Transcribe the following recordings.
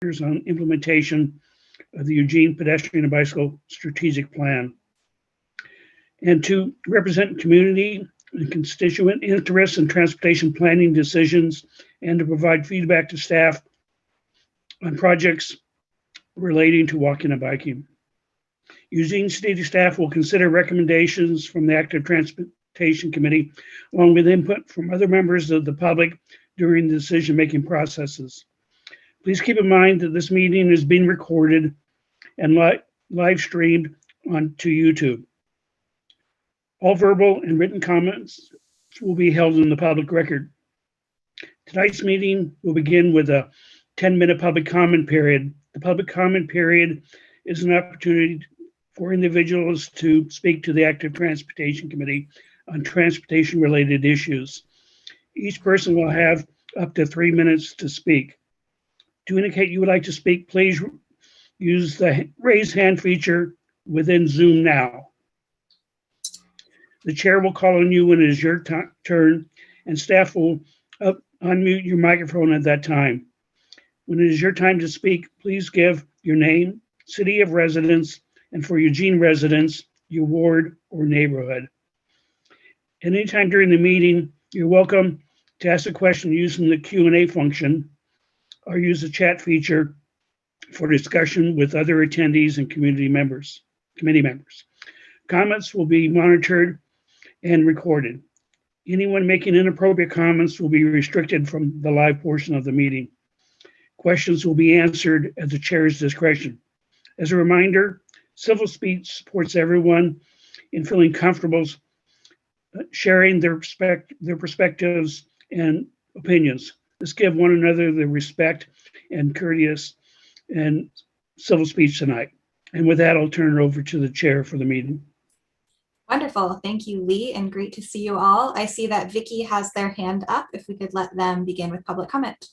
on implementation of the Eugene Pedestrian and Bicycle Strategic Plan, and to represent community and constituent interests in transportation planning decisions, and to provide feedback to staff on projects relating to walking and biking. Eugene City staff will consider recommendations from the Active Transportation Committee, along with input from other members of the public during the decision-making processes. Please keep in mind that this meeting is being recorded and live streamed onto YouTube. All verbal and written comments will be held in the public record. Tonight's meeting will begin with a 10-minute public comment period. The public comment period is an opportunity for individuals to speak to the Active Transportation Committee on transportation-related issues. Each person will have up to 3 minutes to speak. To indicate you would like to speak, please use the raise hand feature within Zoom now. The chair will call on you when it is your turn, and staff will unmute your microphone at that time. When it is your time to speak, please give your name, city of residence, and for Eugene residents, your ward or neighborhood. At any time during the meeting, you're welcome to ask a question using the Q&A function or use the chat feature for discussion with other attendees and committee members. Comments will be monitored and recorded. Anyone making inappropriate comments will be restricted from the live portion of the meeting. Questions will be answered at the chair's discretion. As a reminder, civil speech supports everyone in feeling comfortable sharing their perspectives and opinions. Let's give one another the respect and courteous and civil speech tonight. And with that, I'll turn it over to the chair for the meeting. Wonderful. Thank you, Lee, and great to see you all. I see that Vicky has their hand up. If we could let them begin with public comment.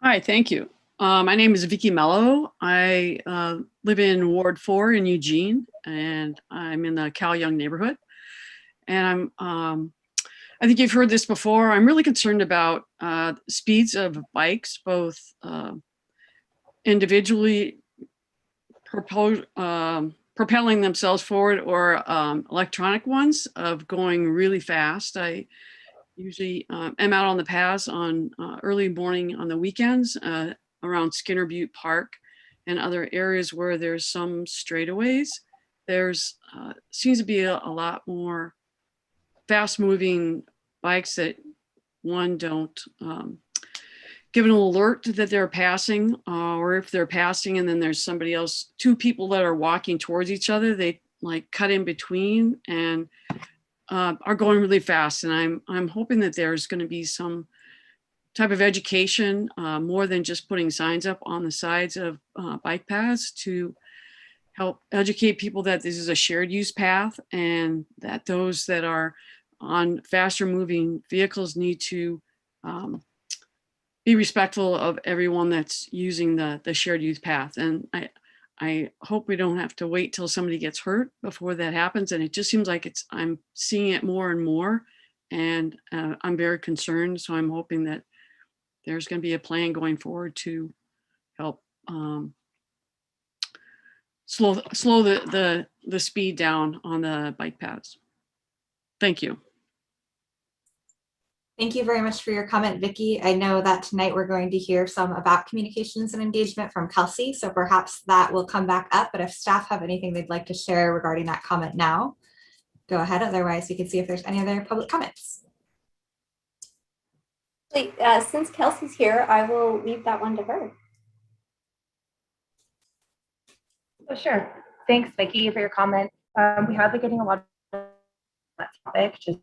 Hi, thank you. My name is Vicky Mello. I live in Ward 4 in Eugene, and I'm in the Cal Young neighborhood. And I think you've heard this before. I'm really concerned about speeds of bikes, both individually propelling themselves forward or electronic ones of going really fast. I usually am out on the paths on early morning on the weekends around Skinner Butte Park and other areas where there's some straightaways. There's seems to be a lot more fast moving bikes that one don't give an alert that they're passing, or if they're passing and then there's somebody else, two people that are walking towards each other, they like cut in between and are going really fast. And I'm hoping that there's going to be some type of education, more than just putting signs up on the sides of bike paths, to help educate people that this is a shared use path and that those that are on faster moving vehicles need to be respectful of everyone that's using the shared use path. And I hope we don't have to wait till somebody gets hurt before that happens. And it just seems like I'm seeing it more and more, and I'm very concerned. So I'm hoping that there's going to be a plan going forward to help slow the speed down on the bike paths. Thank you. Thank you very much for your comment, Vicki. I know that tonight we're going to hear some about communications and engagement from Kelsey, so perhaps that will come back up, but if staff have anything they'd like to share regarding that comment now, go ahead. Otherwise, we can see if there's any other public comments. Since Kelsey's here, I will leave that one to her. Oh, sure. Thanks, Vicki, for your comment. We have been getting a lot of that topic, just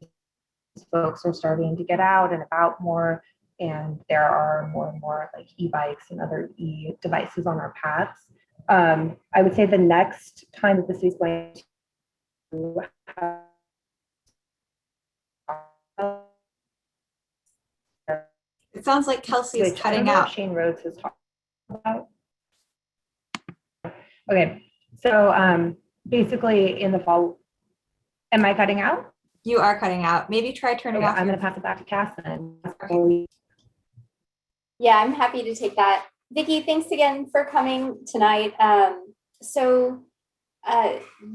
folks are starting to get out and about more, and there are more and more like e-bikes and other e-devices on our paths. I would say the next time that this is going to It sounds like Kelsey is cutting out. Shane Rhodes has talked about. Okay, so basically in the fall. Am I cutting out? You are cutting out. Maybe try turning Okay, off. I'm your- going to pass it back to Cass then. Yeah, I'm happy to take that. Vicki, thanks again for coming tonight.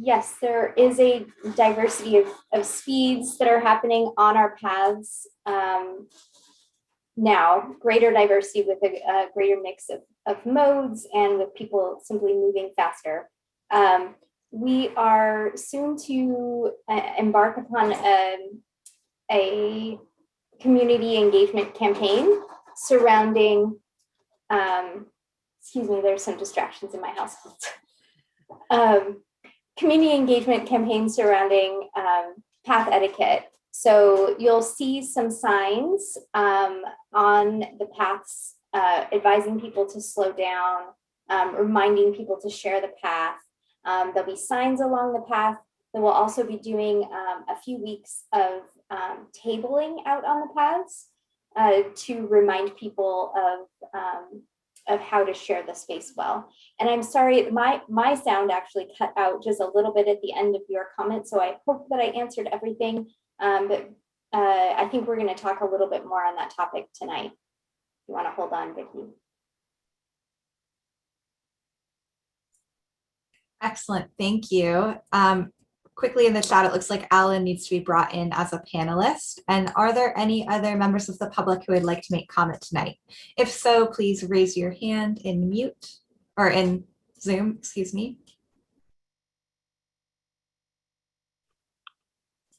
Yes, there is a diversity of speeds that are happening on our paths now, greater diversity with a greater mix of modes and with people simply moving faster. We are soon to embark upon a community engagement campaign surrounding, excuse me, there's some distractions in my household. Community engagement campaign surrounding path etiquette. So you'll see some signs on the paths advising people to slow down, reminding people to share the path. There'll be signs along the path. Then we'll also be doing a few weeks of tabling out on the paths to remind people of how to share the space well. And I'm sorry, my sound actually cut out just a little bit at the end of your comment, so I hope that I answered everything. But I think we're going to talk a little bit more on that topic tonight. You want to hold on, Vicki? Excellent, thank you. Quickly in the chat, it looks like Alan needs to be brought in as a panelist. And are there any other members of the public who would like to make comment tonight? If so, please raise your hand in mute or in Zoom, excuse me.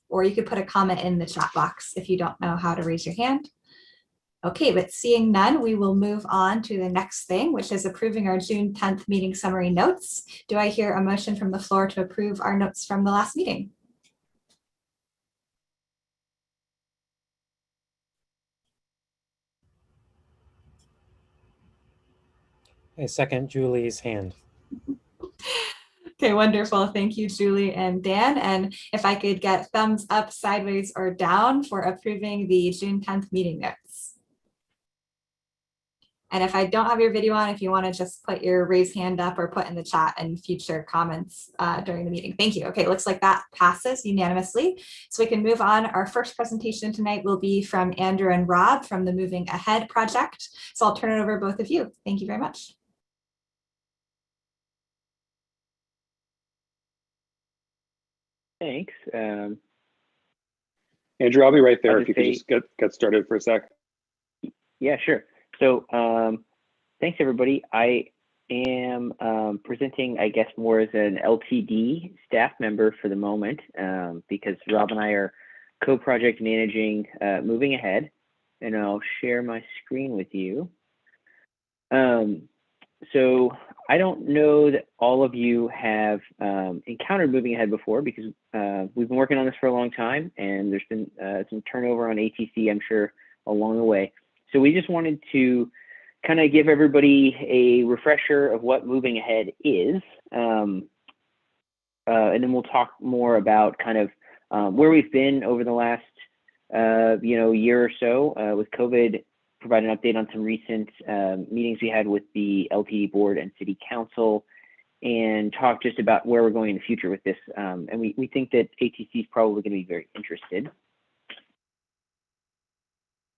Or you could put a comment in the chat box if you don't know how to raise your hand. Okay, but seeing none, we will move on to the next thing, which is approving our June 10th meeting summary notes. Do I hear a motion from the floor to approve our notes from the last meeting? I second Julie's hand. Okay, wonderful. Thank you, Julie and Dan. And if I could get thumbs up, sideways, or down for approving the June 10th meeting notes. And if I don't have your video on, if you want to just put your raise hand up or put in the chat and future comments during the meeting. Thank you. Okay, looks like that passes unanimously. So we can move on. Our first presentation tonight will be from Andrew and Rob from the Moving Ahead project. So I'll turn it over to both of you. Thank you very much. Thanks. Andrew, I'll be right there I'll if you just could say- just get started for a sec. Yeah, sure. So thanks, everybody. I am presenting, I guess, more as an LTD staff member for the moment because Rob and I are co-project managing Moving Ahead, and I'll share my screen with you. So I don't know that all of you have encountered Moving Ahead before because we've been working on this for a long time and there's been some turnover on ATC, I'm sure, along the way. So we just wanted to kind of give everybody a refresher of what Moving Ahead is. And then we'll talk more about kind of where we've been over the last year or so with COVID, provide an update on some recent meetings we had with the LTD board and city council, and talk just about where we're going in the future with this. And we think that ATC is probably going to be very interested.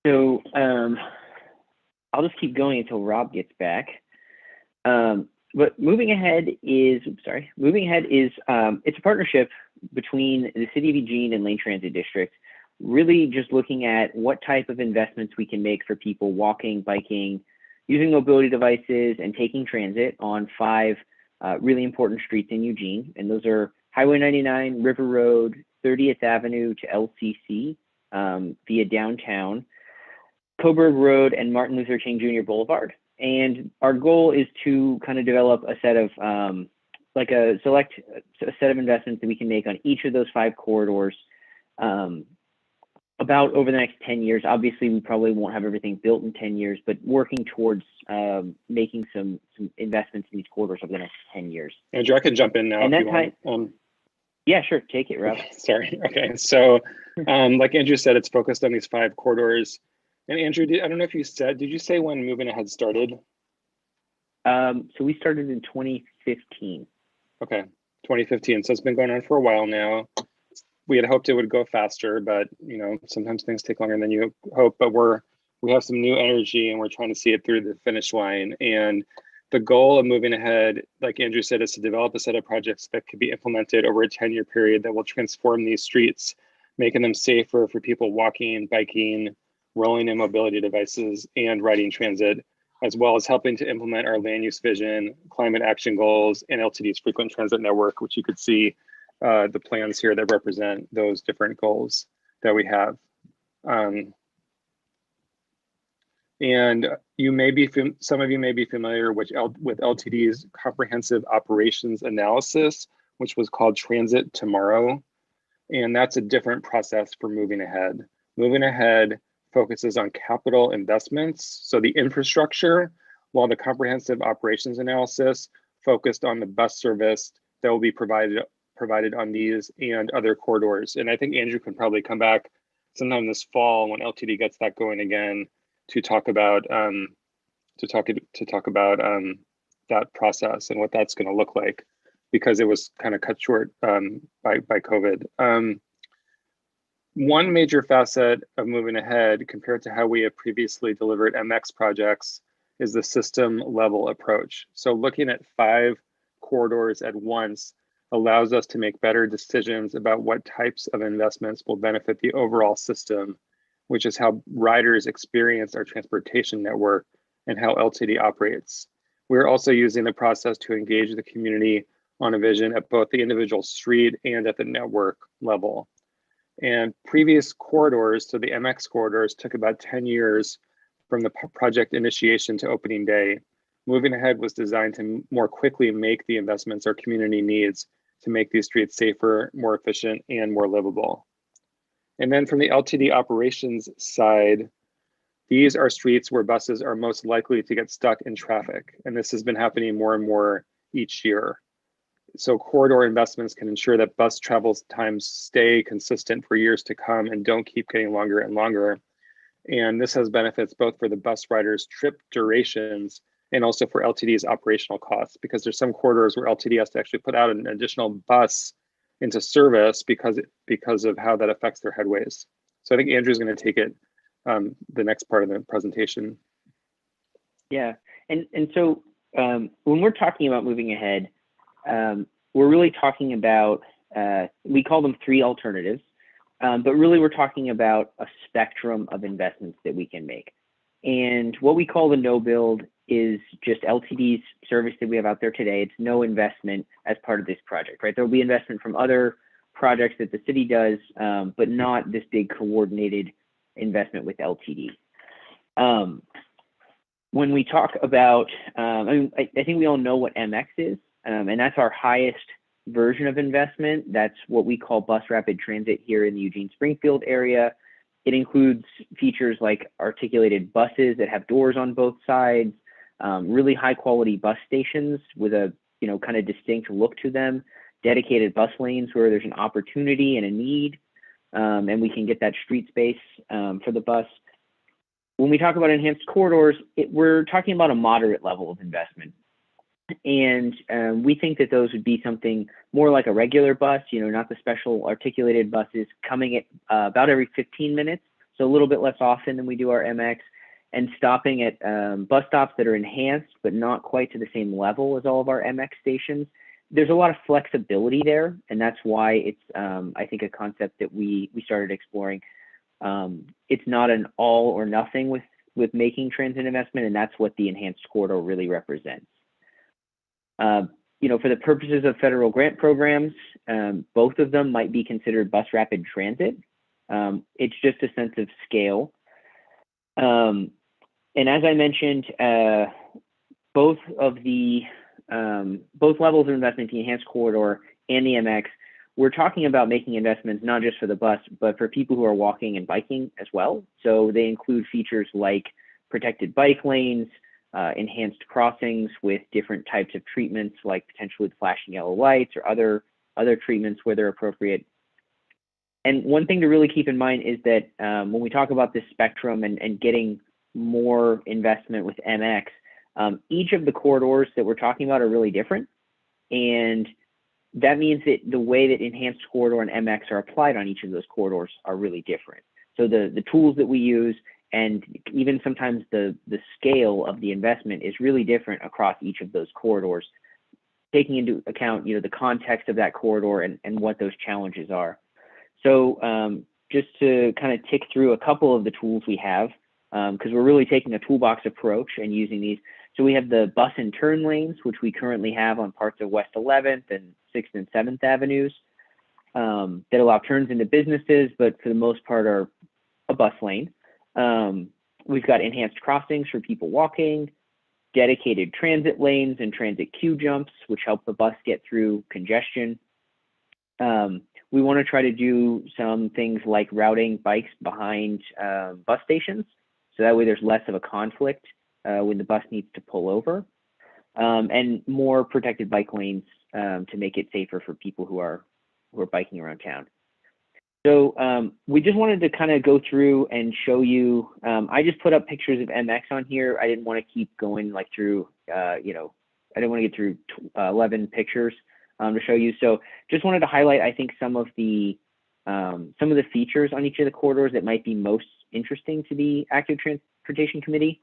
So I'll just keep going until Rob gets back. But Moving Ahead is, it's a partnership between the City of Eugene and Lane Transit District, really just looking at what type of investments we can make for people walking, biking, using mobility devices, and taking transit on 5 really important streets in Eugene. And those are Highway 99, River Road, 30th Avenue to LCC via downtown, Coburg Road, and Martin Luther King Jr. Boulevard. And our goal is to kind of develop a set of, a set of investments that we can make on each of those 5 corridors about over the next 10 years. Obviously, we probably won't have everything built in 10 years, but working towards making some investments in these corridors over the next 10 years. Andrew, I can jump in now And if you want. Yeah, sure. Take it, Rob. Sorry. Okay. So like Andrew said, it's focused on these 5 corridors. And Andrew, I don't know if you said, did you say when Moving Ahead started? So we started in 2015. Okay. 2015. So it's been going on for a while now. We had hoped it would go faster, but sometimes things take longer than you hope. But we have some new energy, and we're trying to see it through the finish line. And the goal of moving ahead, like Andrew said, is to develop a set of projects that could be implemented over a 10-year period that will transform these streets, making them safer for people walking, biking, rolling in mobility devices, and riding transit, as well as helping to implement our land use vision, climate action goals, and LTD's frequent transit network, which you could see the plans here that represent those different goals that we have. And some of you may be familiar with LTD's comprehensive operations analysis, which was called Transit Tomorrow. And that's a different process for moving ahead. Moving ahead focuses on capital investments, so the infrastructure, while the comprehensive operations analysis focused on the bus service that will be provided on these and other corridors. And I think Andrew can probably come back sometime this fall when LTD gets that going again to talk about that process and what that's going to look like, because it was kind of cut short by COVID. One major facet of moving ahead compared to how we have previously delivered MX projects is the system level approach. So looking at 5 corridors at once allows us to make better decisions about what types of investments will benefit the overall system, which is how riders experience our transportation network and how LTD operates. We're also using the process to engage the community on a vision at both the individual street and at the network level. And previous corridors, so the MX corridors, took about 10 years from the project initiation to opening day. Moving ahead was designed to more quickly make the investments our community needs to make these streets safer, more efficient, and more livable. And then from the LTD operations side, these are streets where buses are most likely to get stuck in traffic. And this has been happening more and more each year. So corridor investments can ensure that bus travel times stay consistent for years to come and don't keep getting longer and longer. And this has benefits both for the bus riders' trip durations and also for LTD's operational costs, because there's some corridors where LTD has to actually put out an additional bus into service because of how that affects their headways. So I think Andrew's going to take it the next part of the presentation. Yeah, and so when we're talking about moving ahead, we're really talking about, we call them 3 alternatives, but really we're talking about a spectrum of investments that we can make. And what we call the no build is just LTD's service that we have out there today. It's no investment as part of this project, right? There'll be investment from other projects that the city does, but not this big coordinated investment with LTD. When we talk about, I think we all know what MX is, and that's our highest version of investment. That's what we call bus rapid transit here in the Eugene Springfield area. It includes features like articulated buses that have doors on both sides, really high quality bus stations with a kind of distinct look to them, dedicated bus lanes where there's an opportunity and a need, and we can get that street space for the bus. When we talk about enhanced corridors, we're talking about a moderate level of investment. And we think that those would be something more like a regular bus, not the special articulated buses coming at about every 15 minutes, so a little bit less often than we do our MX, and stopping at bus stops that are enhanced, but not quite to the same level as all of our MX stations. There's a lot of flexibility there, and that's why it's, I think, a concept that we started exploring. It's not an all or nothing with making transit investment, and that's what the enhanced corridor really represents. For the purposes of federal grant programs, both of them might be considered bus rapid transit. It's just a sense of scale. And as I mentioned, both levels of investment, the enhanced corridor and the MX, we're talking about making investments not just for the bus, but for people who are walking and biking as well. So they include features like protected bike lanes, enhanced crossings with different types of treatments, like potentially with flashing yellow lights or other treatments where they're appropriate. And one thing to really keep in mind is that when we talk about this spectrum and getting more investment with MX, each of the corridors that we're talking about are really different. And that means that the way that enhanced corridor and MX are applied on each of those corridors are really different. So the tools that we use and even sometimes the scale of the investment is really different across each of those corridors, taking into account, the context of that corridor and what those challenges are. So just to kind of tick through a couple of the tools we have, because we're really taking a toolbox approach and using these. So we have the bus and turn lanes, which we currently have on parts of West 11th and 6th and 7th Avenues that allow turns into businesses, but for the most part are a bus lane. We've got enhanced crossings for people walking, dedicated transit lanes and transit queue jumps, which help the bus get through congestion. We want to try to do some things like routing bikes behind bus stations, so that way there's less of a conflict when the bus needs to pull over, and more protected bike lanes to make it safer for people who are biking around town. So we just wanted to kind of go through and show you, I just put up pictures of MX on here. I didn't want to keep going like through, I didn't want to get through 11 pictures to show you. So just wanted to highlight, I think, some of the features on each of the corridors that might be most interesting to the Active Transportation Committee.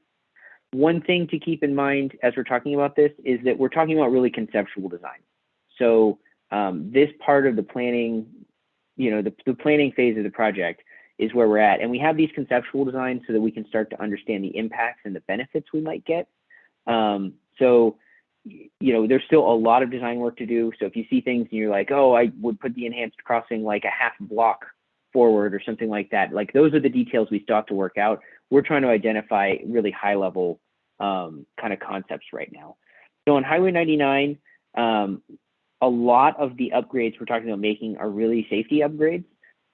One thing to keep in mind as we're talking about this is that we're talking about really conceptual design. So this part of the planning, the planning phase of the project is where we're at. And we have these conceptual designs so that we can start to understand the impacts and the benefits we might get. So there's still a lot of design work to do. So if you see things and you're like, oh, I would put the enhanced crossing like a half block forward or something like that, like those are the details we still have to work out. We're trying to identify really high level kind of concepts right now. So on Highway 99, a lot of the upgrades we're talking about making are really safety upgrades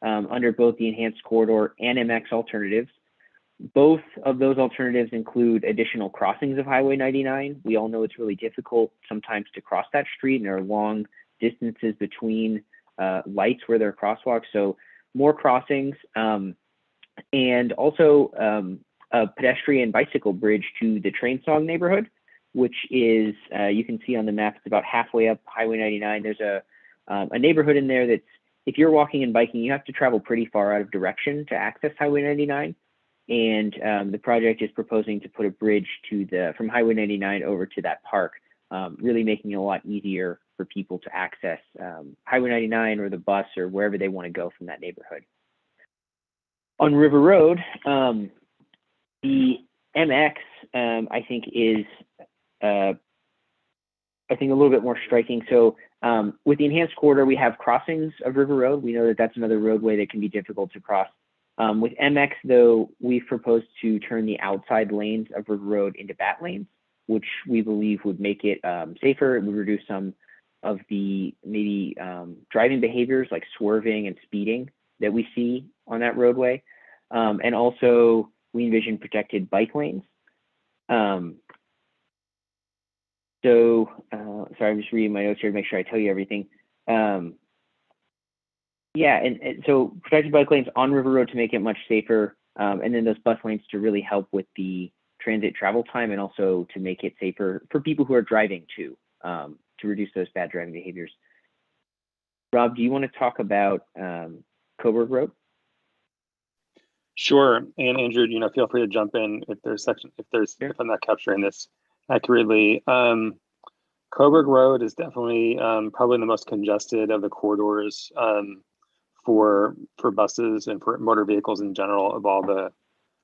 under both the enhanced corridor and MX alternatives. Both of those alternatives include additional crossings of Highway 99. We all know it's really difficult sometimes to cross that street, and there are long distances between lights where there are crosswalks. So more crossings, and also a pedestrian bicycle bridge to the Trainsong neighborhood, which is, you can see on the map, it's about halfway up Highway 99. There's a neighborhood in there that's, if you're walking and biking, you have to travel pretty far out of direction to access Highway 99. And the project is proposing to put a bridge from Highway 99 over to that park, really making it a lot easier for people to access Highway 99 or the bus or wherever they want to go from that neighborhood. On River Road, the MX, I think is, a little bit more striking. So with the enhanced corridor, we have crossings of River Road. We know that that's another roadway that can be difficult to cross. With MX, though, we've proposed to turn the outside lanes of River Road into bat lanes, which we believe would make it safer. It would reduce some of the maybe driving behaviors like swerving and speeding that we see on that roadway. And also, we envision protected bike lanes. Sorry, I'm just reading my notes here to make sure I tell you everything. Yeah, and so protected bike lanes on River Road to make it much safer, and then those bus lanes to really help with the transit travel time and also to make it safer for people who are driving too, to reduce those bad driving behaviors. Rob, do you want to talk about Coburg Road? Sure, and Andrew, feel free to jump in if if I'm not capturing this accurately. Coburg Road is definitely probably the most congested of the corridors for buses and for motor vehicles in general of all the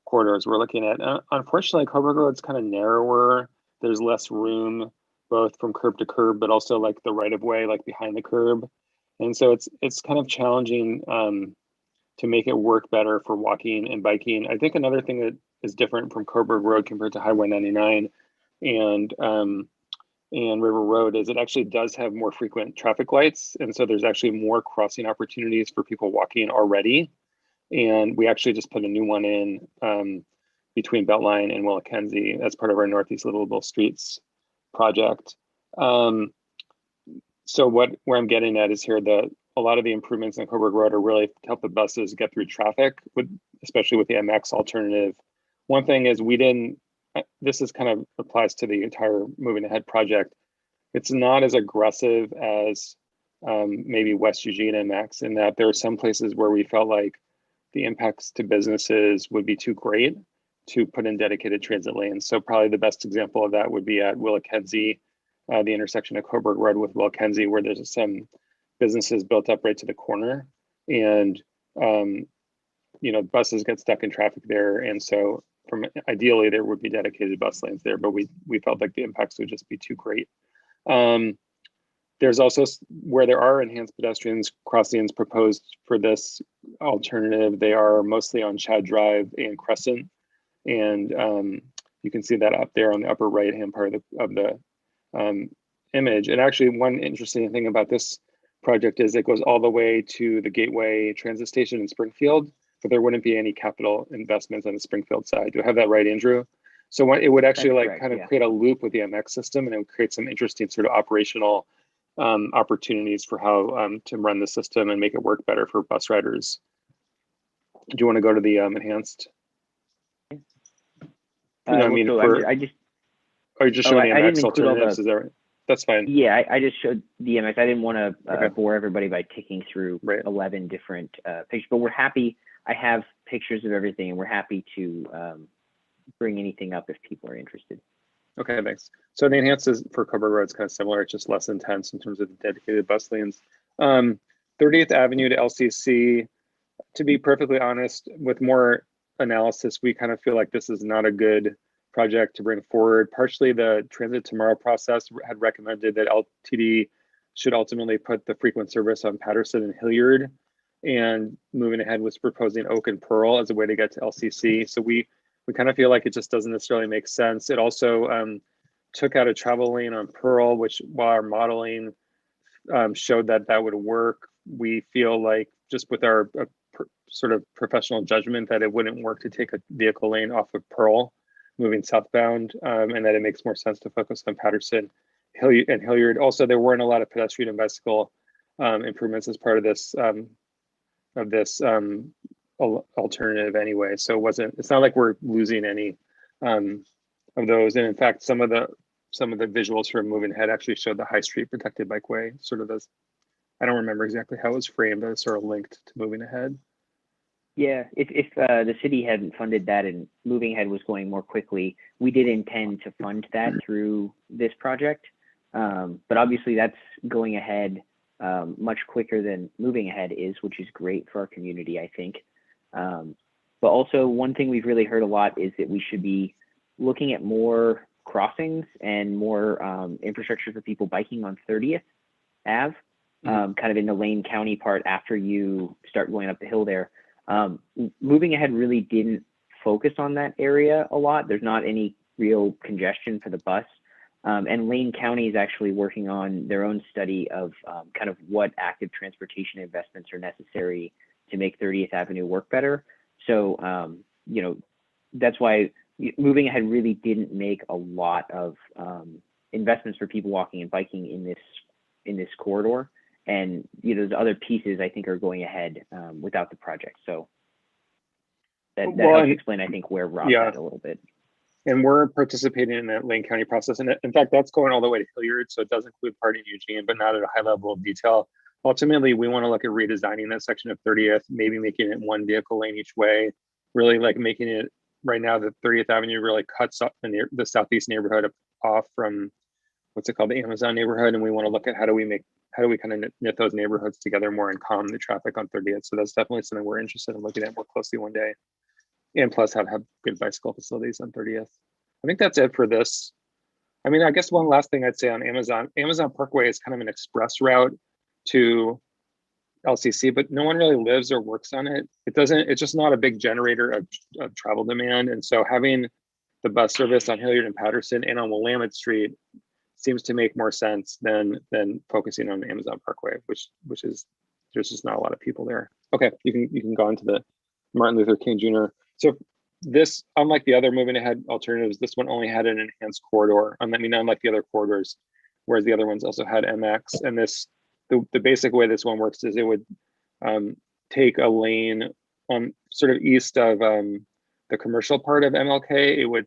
corridors we're looking at. Unfortunately, Coburg Road's kind of narrower. There's less room both from curb to curb, but also like the right of way, like behind the curb. And so it's kind of challenging to make it work better for walking and biking. I think another thing that is different from Coburg Road compared to Highway 99 and River Road is it actually does have more frequent traffic lights. And so there's actually more crossing opportunities for people walking already. And we actually just put a new one in between Beltline and Willackenzie as part of our Northeast Livable Streets project. So where I'm getting at is here a lot of the improvements in Coburg Road are really to help the buses get through traffic, especially with the MX alternative. One thing is this is kind of applies to the entire Moving Ahead project. It's not as aggressive as maybe West Eugene MX, in that there are some places where we felt like the impacts to businesses would be too great to put in dedicated transit lanes. So probably the best example of that would be at Willackenzie, the intersection of Coburg Road with Willackenzie, where there's some businesses built up right to the corner, and buses get stuck in traffic there. And so ideally there would be dedicated bus lanes there, but we felt like the impacts would just be too great. There's also where there are enhanced pedestrians crossings proposed for this alternative. They are mostly on Chad Drive and Crescent. And you can see that up there on the upper right-hand part of the image. And actually one interesting thing about this project is it goes all the way to the Gateway transit station in Springfield, but there wouldn't be any capital investments on the Springfield side. Do I have that right, Andrew? So it would actually create a loop with the MX system, and it would create some interesting sort of operational opportunities for how to run the system and make it work better for bus riders. Do you want to go to the enhanced? Are you just showing the MX alternatives? Is that right? That's fine. Yeah, I just showed the MX. I didn't want to bore everybody by ticking through 11 different pictures, but we're happy. I have pictures of everything, and we're happy to bring anything up if people are interested. Okay, thanks. So the enhanced is for Coburg Road is kind of similar. It's just less intense in terms of the dedicated bus lanes. 30th Avenue to LCC, to be perfectly honest, with more analysis, we kind of feel like this is not a good project to bring forward. Partially, the Transit Tomorrow process had recommended that LTD should ultimately put the frequent service on Patterson and Hilliard, and moving ahead was proposing Oak and Pearl as a way to get to LCC. So we kind of feel like it just doesn't necessarily make sense. It also took out a travel lane on Pearl, which while our modeling showed that would work, we feel like just with our sort of professional judgment that it wouldn't work to take a vehicle lane off of Pearl moving southbound, and that it makes more sense to focus on Patterson and Hilliard. Also, there weren't a lot of pedestrian and bicycle improvements as part of this alternative anyway. So it's not like we're losing any of those. And in fact, some of the visuals from moving ahead actually showed the High Street protected bikeway sort of as, I don't remember exactly how it was framed, but it's sort of linked to moving ahead. Yeah, if the city hadn't funded that and moving ahead was going more quickly, we did intend to fund that through this project. But obviously that's going ahead much quicker than moving ahead is, which is great for our community, I think. But also one thing we've really heard a lot is that we should be looking at more crossings and more infrastructure for people biking on 30th Ave, kind of in the Lane County part after you start going up the hill there. Moving ahead really didn't focus on that area a lot. There's not any real congestion for the bus. And Lane County is actually working on their own study of kind of what active transportation investments are necessary to make 30th Avenue work better. So, that's why moving ahead really didn't make a lot of investments for people walking and biking in this corridor. And the other pieces I think are going ahead without the project. So that helps explain, I think, where Rob's at a little bit. And we're participating in that Lane County process. And in fact, that's going all the way to Hilliard. So it does include part in Eugene, but not at a high level of detail. Ultimately, we want to look at redesigning that section of 30th, maybe making it one vehicle lane each way, really like making it right now, the 30th Avenue really cuts up the southeast neighborhood off from what's it called, the Amazon neighborhood. And we want to look at how do we kind of knit those neighborhoods together more and calm the traffic on 30th. So that's definitely something we're interested in looking at more closely one day. And plus have good bicycle facilities on 30th. I think that's it for this. I mean, I guess one last thing I'd say on Amazon Parkway is kind of an express route to LCC, but no one really lives or works on it. It's just not a big generator of travel demand. And so having the bus service on Hilliard and Patterson and on Willamette Street seems to make more sense than focusing on the Amazon Parkway, which is, there's just not a lot of people there. Okay, you can go on to the Martin Luther King Jr. So this, unlike the other moving ahead alternatives, this one only had an enhanced corridor. Unlike the other corridors, whereas the other ones also had MX. And the basic way this one works is it would take a lane on sort of east of the commercial part of MLK. It would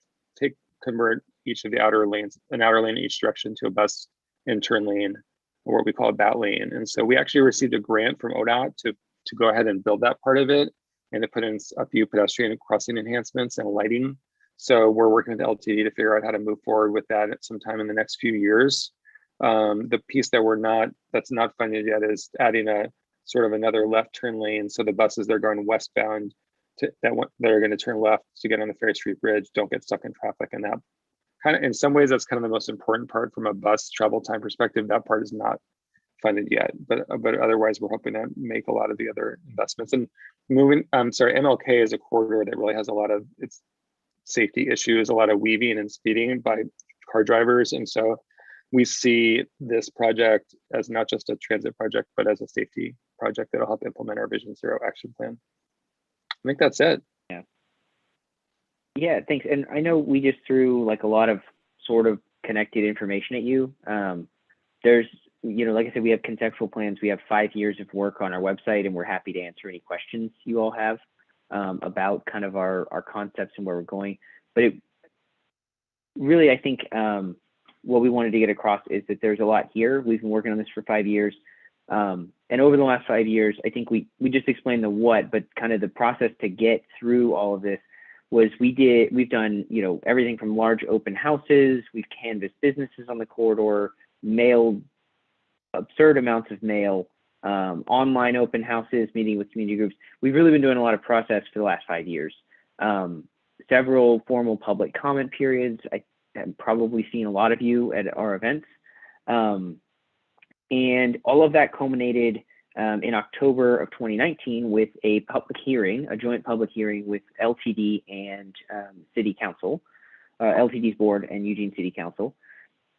convert each of the outer lanes, an outer lane in each direction, to a bus and turn lane or what we call a bat lane. And so we actually received a grant from ODOT to go ahead and build that part of it and to put in a few pedestrian crossing enhancements and lighting. So we're working with LTD to figure out how to move forward with that at some time in the next few years. The piece that's not funded yet is adding a sort of another left turn lane. So the buses that are going westbound that are going to turn left to get on the Ferry Street Bridge don't get stuck in traffic. And that kind of, in some ways, that's kind of the most important part from a bus travel time perspective. That part is not funded yet, but otherwise we're hoping to make a lot of the other investments. And MLK is a corridor that really has a lot of its safety issues, a lot of weaving and speeding by car drivers. And so we see this project as not just a transit project, but as a safety project that'll help implement our Vision Zero action plan. I think that's it. Yeah, thanks. And I know we just threw like a lot of sort of connected information at you. There's, like I said, we have conceptual plans. We have 5 years of work on our website, and we're happy to answer any questions you all have about kind of our concepts and where we're going. But it really, I think what we wanted to get across is that there's a lot here. We've been working on this for 5 years. And over the last 5 years, I think we just explained the what, but kind of the process to get through all of this was we've done, everything from large open houses, we've canvassed businesses on the corridor, mailed absurd amounts of mail, online open houses, meeting with community groups. We've really been doing a lot of process for the last 5 years. Several formal public comment periods. I have probably seen a lot of you at our events. And all of that culminated in October of 2019 with a public hearing, a joint public hearing with LTD and City Council, LTD's board and Eugene City Council.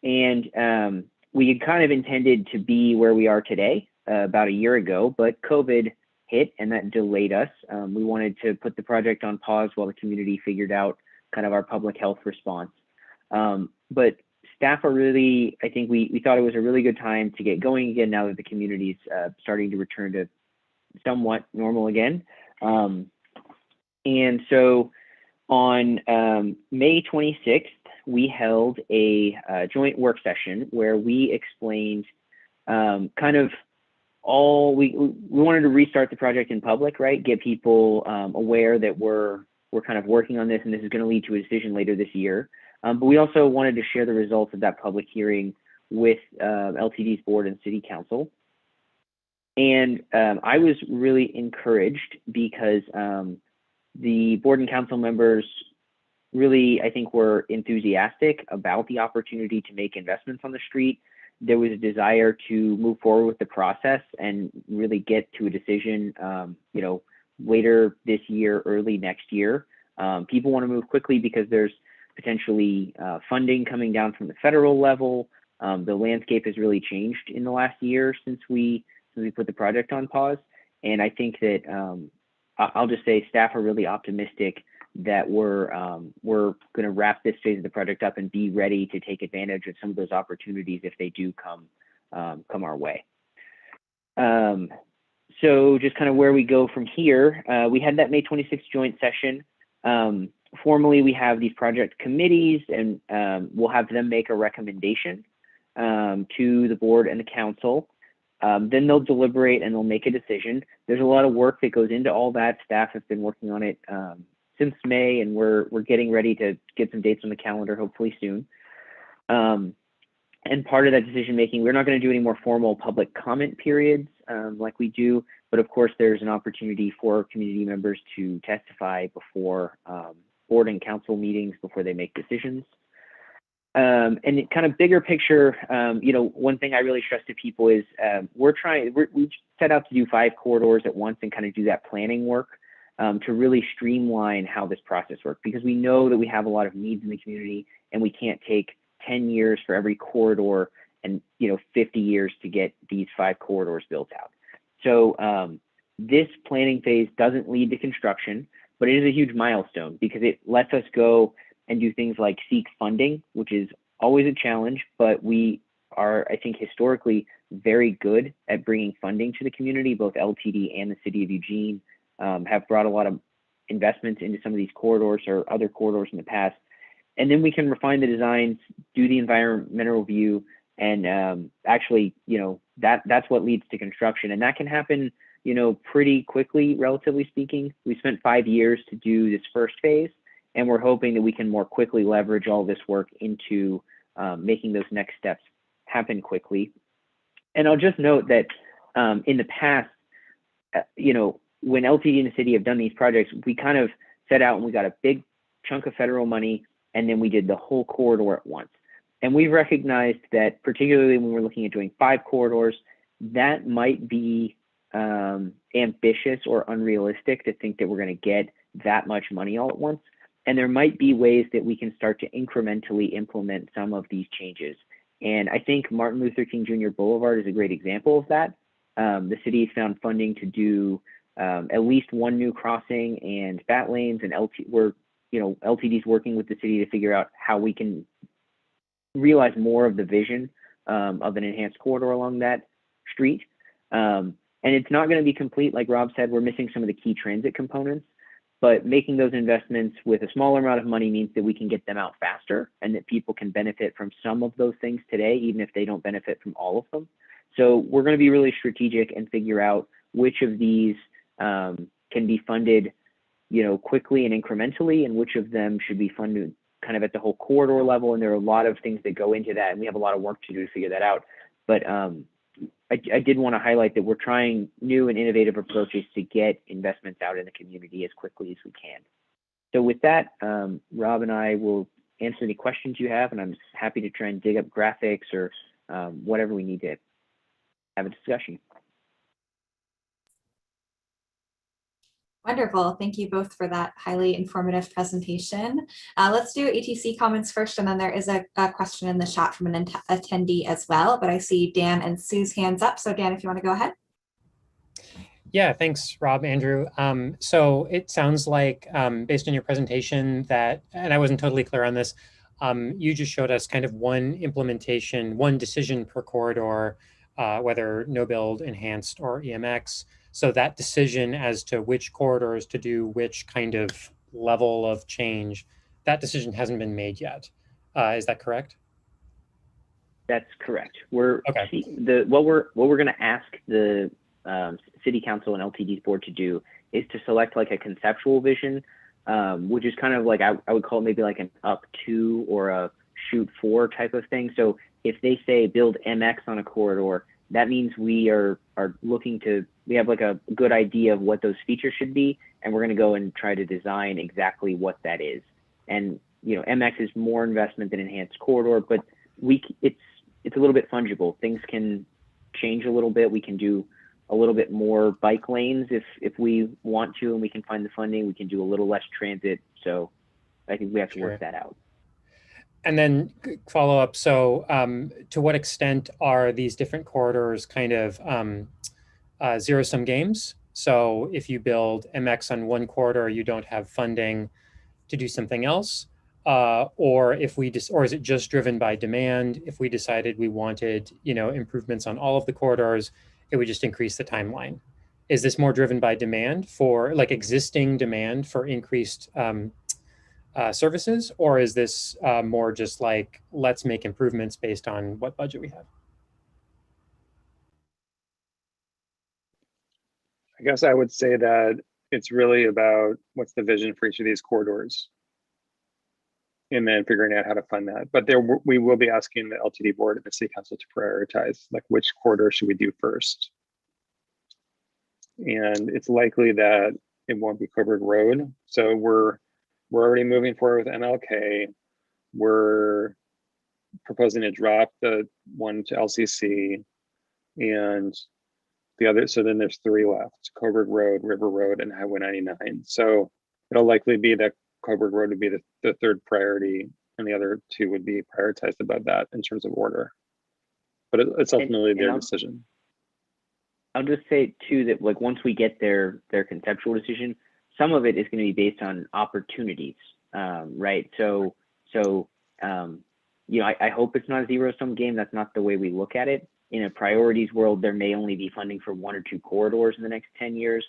And we had kind of intended to be where we are today about a year ago, but COVID hit and that delayed us. We wanted to put the project on pause while the community figured out kind of our public health response. But staff are really, I think we thought it was a really good time to get going again now that the community's starting to return to somewhat normal again. And so on May 26th, we held a joint work session where we explained kind of we wanted to restart the project in public, right? Get people aware that we're kind of working on this and this is going to lead to a decision later this year. But we also wanted to share the results of that public hearing with LTD's board and City Council. And I was really encouraged because the board and council members really, I think, were enthusiastic about the opportunity to make investments on the street. There was a desire to move forward with the process and really get to a decision, later this year, early next year. People want to move quickly because there's potentially funding coming down from the federal level. The landscape has really changed in the last year since we put the project on pause. And I think that I'll just say staff are really optimistic that we're going to wrap this phase of the project up and be ready to take advantage of some of those opportunities if they do come our way. So just kind of where we go from here, we had that May 26th joint session. Formally, we have these project committees, and we'll have them make a recommendation to the board and the council. Then they'll deliberate and they'll make a decision. There's a lot of work that goes into all that. Staff have been working on it since May, and we're getting ready to get some dates on the calendar, hopefully soon. And part of that decision making, we're not going to do any more formal public comment periods like we do, but of course there's an opportunity for community members to testify before board and council meetings before they make decisions. And kind of bigger picture, one thing I really stress to people is we set out to do 5 corridors at once and kind of do that planning work to really streamline how this process works, because we know that we have a lot of needs in the community and we can't take 10 years for every corridor and 50 years to get these 5 corridors built out. So this planning phase doesn't lead to construction, but it is a huge milestone because it lets us go and do things like seek funding, which is always a challenge, but we are, I think, historically very good at bringing funding to the community. Both LTD and the city of Eugene have brought a lot of investments into some of these corridors or other corridors in the past. And then we can refine the designs, do the environmental review, And actually, that's what leads to construction, and that can happen, pretty quickly, relatively speaking. We spent 5 years to do this first phase, and we're hoping that we can more quickly leverage all this work into making those next steps happen quickly. And I'll just note that in the past, when LTD and the city have done these projects, we kind of set out and we got a big chunk of federal money, and then we did the whole corridor at once. And we've recognized that, particularly when we're looking at doing 5 corridors, that might be ambitious or unrealistic to think that we're going to get that much money all at once. And there might be ways that we can start to incrementally implement some of these changes. And I think Martin Luther King Jr. Boulevard is a great example of that. The city has found funding to do at least one new crossing and bat lanes, and LTD's working with the city to figure out how we can realize more of the vision of an enhanced corridor along that street. And it's not going to be complete. Like Rob said, we're missing some of the key transit components, but making those investments with a smaller amount of money means that we can get them out faster and that people can benefit from some of those things today, even if they don't benefit from all of them. So we're going to be really strategic and figure out which of these can be funded, quickly and incrementally, and which of them should be funded kind of at the whole corridor level. And there are a lot of things that go into that, and we have a lot of work to do to figure that out. But I did want to highlight that we're trying new and innovative approaches to get investments out in the community as quickly as we can. So with that, Rob and I will answer any questions you have, and I'm happy to try and dig up graphics or whatever we need to have a discussion. Wonderful. Thank you both for that highly informative presentation. Let's do ATC comments first, and then there is a question in the chat from an attendee as well, but I see Dan and Sue's hands up. So Dan, if you want to go ahead. Yeah, thanks, Rob, Andrew. So it sounds like, based on your presentation that, and I wasn't totally clear on this, you just showed us kind of one implementation, one decision per corridor, whether no build, enhanced, or EMX. So that decision as to which corridors to do which kind of level of change, that decision hasn't been made yet. Is that correct? That's correct. We're okay. What we're going to ask the City Council and LTD's board to do is to select like a conceptual vision, which is kind of like, I would call it maybe like an up to or a shoot for type of thing. So if they say build MX on a corridor, that means we are looking to, we have like a good idea of what those features should be, and we're going to go and try to design exactly what that is. And MX is more investment than enhanced corridor, but it's a little bit fungible. Things can change a little bit. We can do a little bit more bike lanes if we want to, and we can find the funding. We can do a little less transit. So I think we have to work that out. And then follow up. So to what extent are these different corridors kind of zero-sum games? So if you build MX on one corridor, you don't have funding to do something else, or if we or is it just driven by demand? If we decided we wanted, improvements on all of the corridors, it would just increase the timeline. Is this more driven by demand for like existing demand for increased services, or is this more just like, let's make improvements based on what budget we have? I guess I would say that it's really about what's the vision for each of these corridors, and then figuring out how to fund that. But we will be asking the LTD board and the City Council to prioritize, like, which corridor should we do first. And it's likely that it won't be Coburg Road. So we're already moving forward with MLK. We're proposing to drop the one to LCC and the other. So then there's 3 left: Coburg Road, River Road, and Highway 99. So it'll likely be that Coburg Road would be the third priority, and the other 2 would be prioritized above that in terms of order. But it's ultimately their decision. I'll just say too that, like, once we get their conceptual decision, some of it is going to be based on opportunities, right? So I hope it's not a zero-sum game. That's not the way we look at it. In a priorities world, there may only be funding for 1 or 2 corridors in the next 10 years.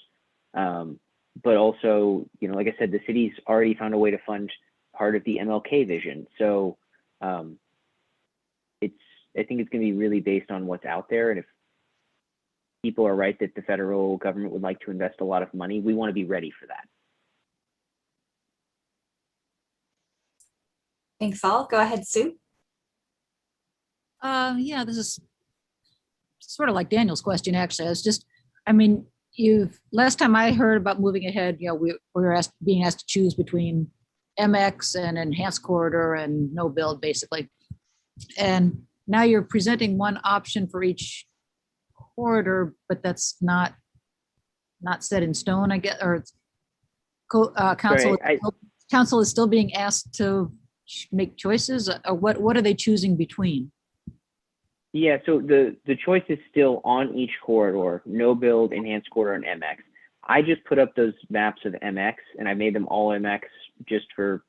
But also, like I said, the city's already found a way to fund part of the MLK vision. So I think it's going to be really based on what's out there. And if people are right that the federal government would like to invest a lot of money, we want to be ready for that. Thanks all. Go ahead, Sue. Yeah, this is sort of like Daniel's question, actually. It's just, I mean, last time I heard about moving ahead, we were being asked to choose between MX and enhanced corridor and no build, basically. And now you're presenting one option for each corridor, but that's not set in stone, I guess, or council, Sorry, council is still being asked to make choices, or what are they choosing between? Yeah, so the choice is still on each corridor, no build, enhanced corridor, and MX. I just put up those maps of MX and I made them all MX just for,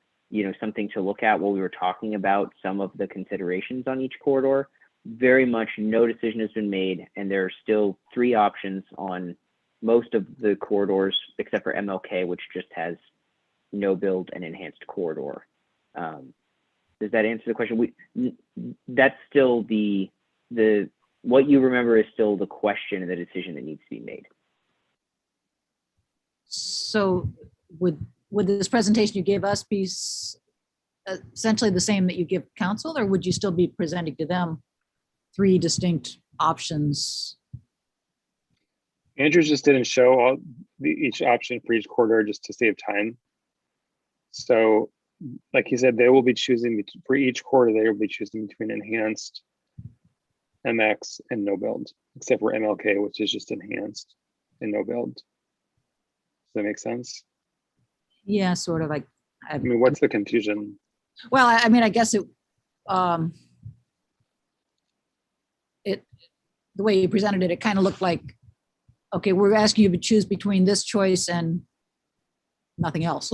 something to look at while we were talking about some of the considerations on each corridor. Very much no decision has been made, and there are still 3 options on most of the corridors except for MLK, which just has no build and enhanced corridor. Does that answer the question? That's still the what you remember is still the question and the decision that needs to be made. So would this presentation you gave us be essentially the same that you give council, or would you still be presenting to them 3 distinct options? Andrew just didn't show each option for each corridor just to save time. So like he said, they will be choosing for each quarter, they will be choosing between enhanced, MX, and no build, except for MLK, which is just enhanced and no build. Does that make sense? Yeah, sort of. I mean, what's the confusion? Well, I mean, I guess the way you presented it, it kind of looked like, okay, we're asking you to choose between this choice and nothing else.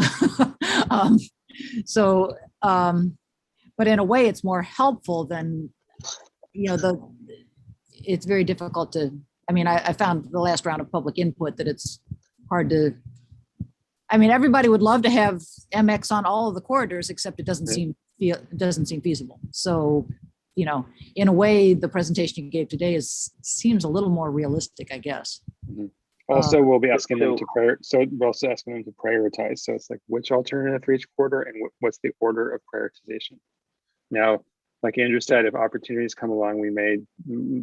But in a way, it's more helpful than, it's very difficult to, I found the last round of public input that it's hard to, everybody would love to have MX on all of the corridors, except it doesn't seem feasible. So, in a way, the presentation you gave today seems a little more realistic, I guess. Mm-hmm. Also, we'll be asking them to we're also asking them to prioritize. So it's like which alternative for each quarter and what's the order of prioritization. Now, like Andrew said, if opportunities come along, we may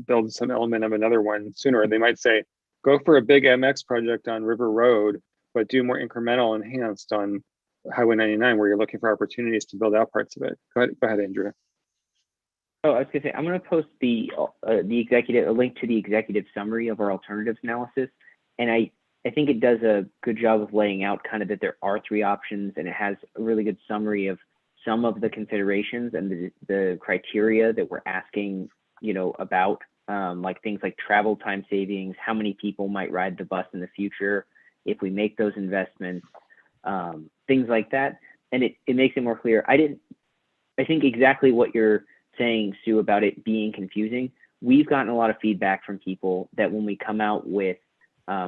build some element of another one sooner. They might say, go for a big MX project on River Road, but do more incremental enhanced on Highway 99, where you're looking for opportunities to build out parts of it. Go ahead, Andrew. Oh, I was gonna say, I'm gonna post a link to the executive summary of our alternatives analysis. And I think it does a good job of laying out kind of that there are 3 options, and it has a really good summary of some of the considerations and the criteria that we're asking, about, like things like travel time savings, how many people might ride the bus in the future if we make those investments, things like that. And it makes it more clear. I think exactly what you're saying, Sue, about it being confusing. We've gotten a lot of feedback from people that when we come out with,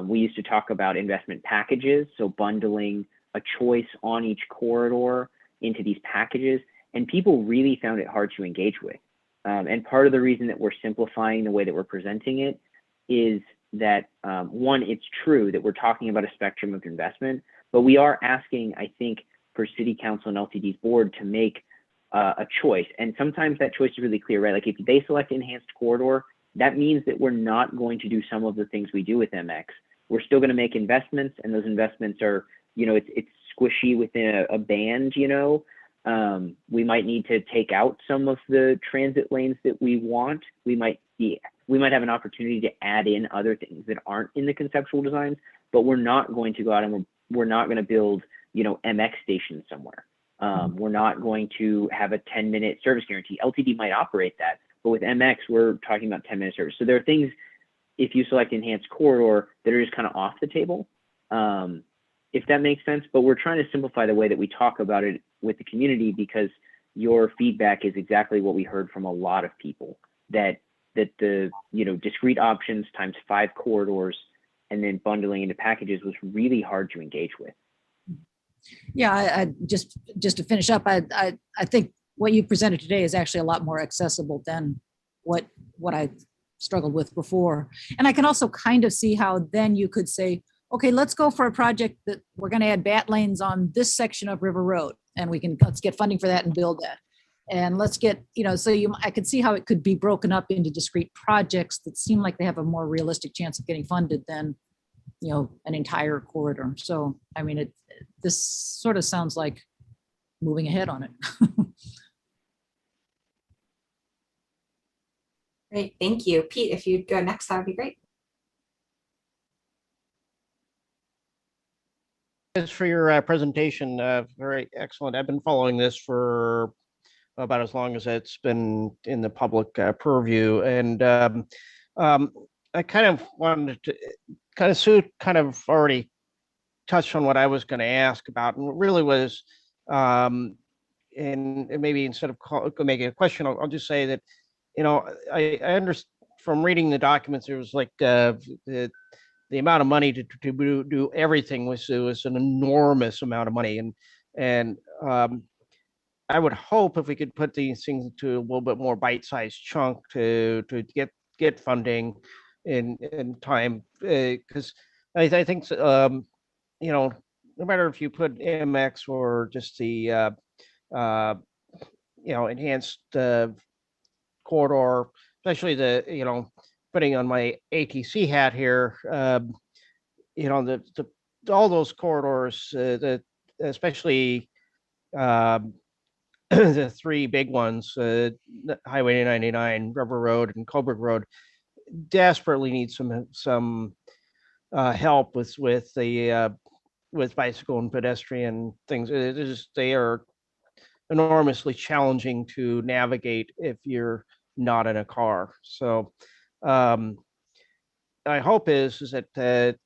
we used to talk about investment packages, so bundling a choice on each corridor into these packages, and people really found it hard to engage with. And part of the reason that we're simplifying the way that we're presenting it is that, one, it's true that we're talking about a spectrum of investment, but we are asking, I think, for City Council and LTD's board to make a choice. And sometimes that choice is really clear, right? Like if they select enhanced corridor, that means that we're not going to do some of the things we do with MX. We're still going to make investments, and those investments are, it's squishy within a band, we might need to take out some of the transit lanes that we want. We might have an opportunity to add in other things that aren't in the conceptual designs, but we're not going to go out and we're not going to build, MX stations somewhere. We're not going to have a 10-minute service guarantee. LTD might operate that, but with MX, we're talking about 10-minute service. So there are things, if you select enhanced corridor, that are just kind of off the table, if that makes sense. But we're trying to simplify the way that we talk about it with the community, because your feedback is exactly what we heard from a lot of people, that the discrete options times 5 corridors and then bundling into packages was really hard to engage with. Yeah, I just to finish up, I think what you presented today is actually a lot more accessible than what I struggled with before. And I can also kind of see how then you could say, okay, let's go for a project that we're going to add bat lanes on this section of River Road, and let's get funding for that and build that. And let's get, I could see how it could be broken up into discrete projects that seem like they have a more realistic chance of getting funded than, an entire corridor. So, I mean, this sort of sounds like moving ahead on it. Great, thank you. Pete, if you'd go next, that would be great. Thanks for your presentation. Very excellent. I've been following this for about as long as it's been in the public purview, and I kind of wanted to Sue kind of already touched on what I was going to ask about, and it really was, and maybe instead of making a question, I'll just say that, I understand from reading the documents, there was like the amount of money to do everything with Sue is an enormous amount of money, and I would hope if we could put these things into a little bit more bite-sized chunk to get funding in time, because I think no matter if you put MX or just the enhanced corridor, especially the putting on my ATC hat here, all those corridors, especially the three big ones, Highway 99, River Road, and Coburg Road, desperately need some help with bicycle and pedestrian things. They are enormously challenging to navigate if you're not in a car. So my hope is that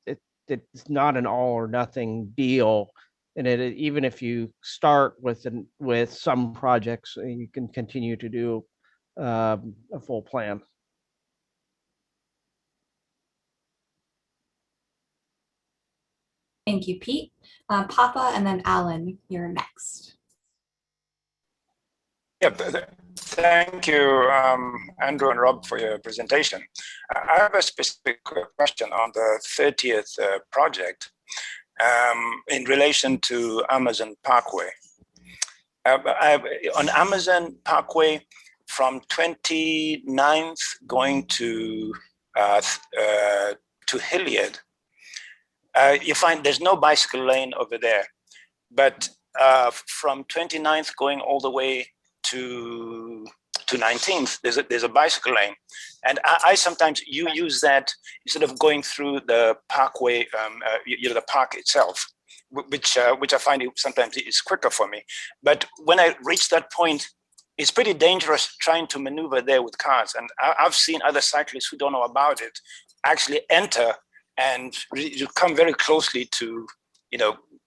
it's not an all or nothing deal, and even if you start with some projects, you can continue to do a full plan. Thank you, Pete. Papa, and then Alan, you're next. Yep. Thank you, Andrew and Rob, for your presentation. I have a specific question on the 30th project in relation to Amazon Parkway. On Amazon Parkway, from 29th going to Hilliard, you find there's no bicycle lane over there, but from 29th going all the way to 19th, there's a bicycle lane, and I sometimes use that instead of going through the parkway, the park itself, which I find sometimes is quicker for me. But when I reach that point, it's pretty dangerous trying to maneuver there with cars, and I've seen other cyclists who don't know about it actually enter, and you come very closely to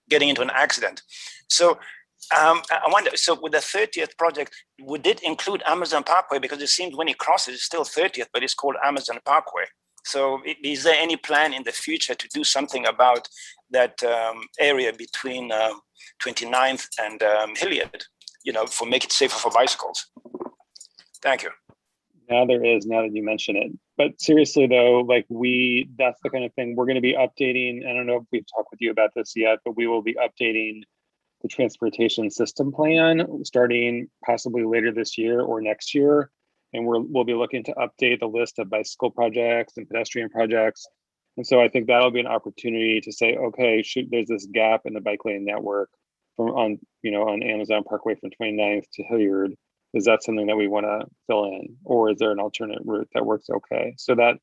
getting into an accident. So I wonder, so with the 30th project, would it include Amazon Parkway? Because it seems when it crosses, it's still 30th, but it's called Amazon Parkway. So is there any plan in the future to do something about that area between 29th and Hilliard, for make it safer for bicycles? Thank you. Now there is, now that you mention it. But seriously though, that's the kind of thing we're going to be updating. I don't know if we've talked with you about this yet, but we will be updating the transportation system plan starting possibly later this year or next year. And we'll be looking to update the list of bicycle projects and pedestrian projects. And so I think that'll be an opportunity to say, okay, there's this gap in the bike lane network on Amazon Parkway from 29th to Hilliard. Is that something that we want to fill in, or is there an alternate route that works okay? So that,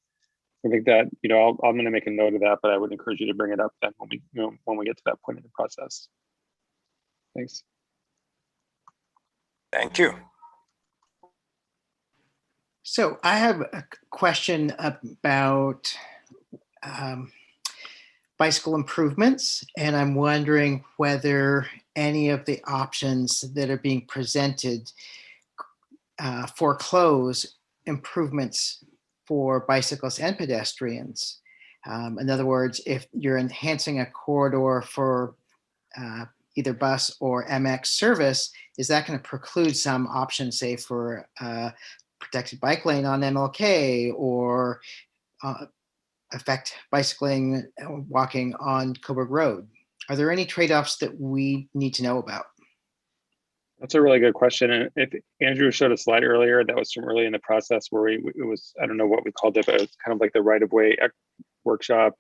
I think that, I'm going to make a note of that, but I would encourage you to bring it up then when we get to that point in the process. Thanks. Thank you. So I have a question about bicycle improvements, and I'm wondering whether any of the options that are being presented foreclose improvements for bicyclists and pedestrians. In other words, if you're enhancing a corridor for either bus or MX service, is that going to preclude some options, say for protected bike lane on MLK or affect bicycling and walking on Coburg Road? Are there any trade-offs that we need to know about? That's a really good question. And if Andrew showed a slide earlier, that was from early in the process where it was, I don't know what we called it, but it was kind of like the right-of-way workshop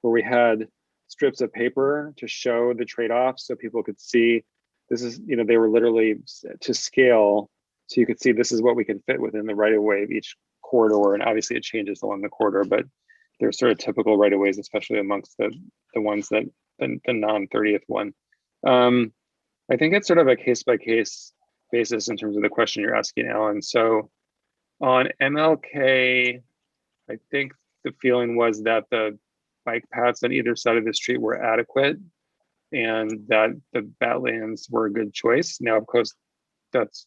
where we had strips of paper to show the trade-offs so people could see this is, they were literally to scale. So you could see this is what we can fit within the right-of-way of each corridor. And obviously it changes along the corridor, but they're sort of typical right-of-ways, especially amongst the ones that the non-30th one. I think it's sort of a case-by-case basis in terms of the question you're asking, Alan. So on MLK, I think the feeling was that the bike paths on either side of the street were adequate and that the bat lanes were a good choice. Now, of course, that's,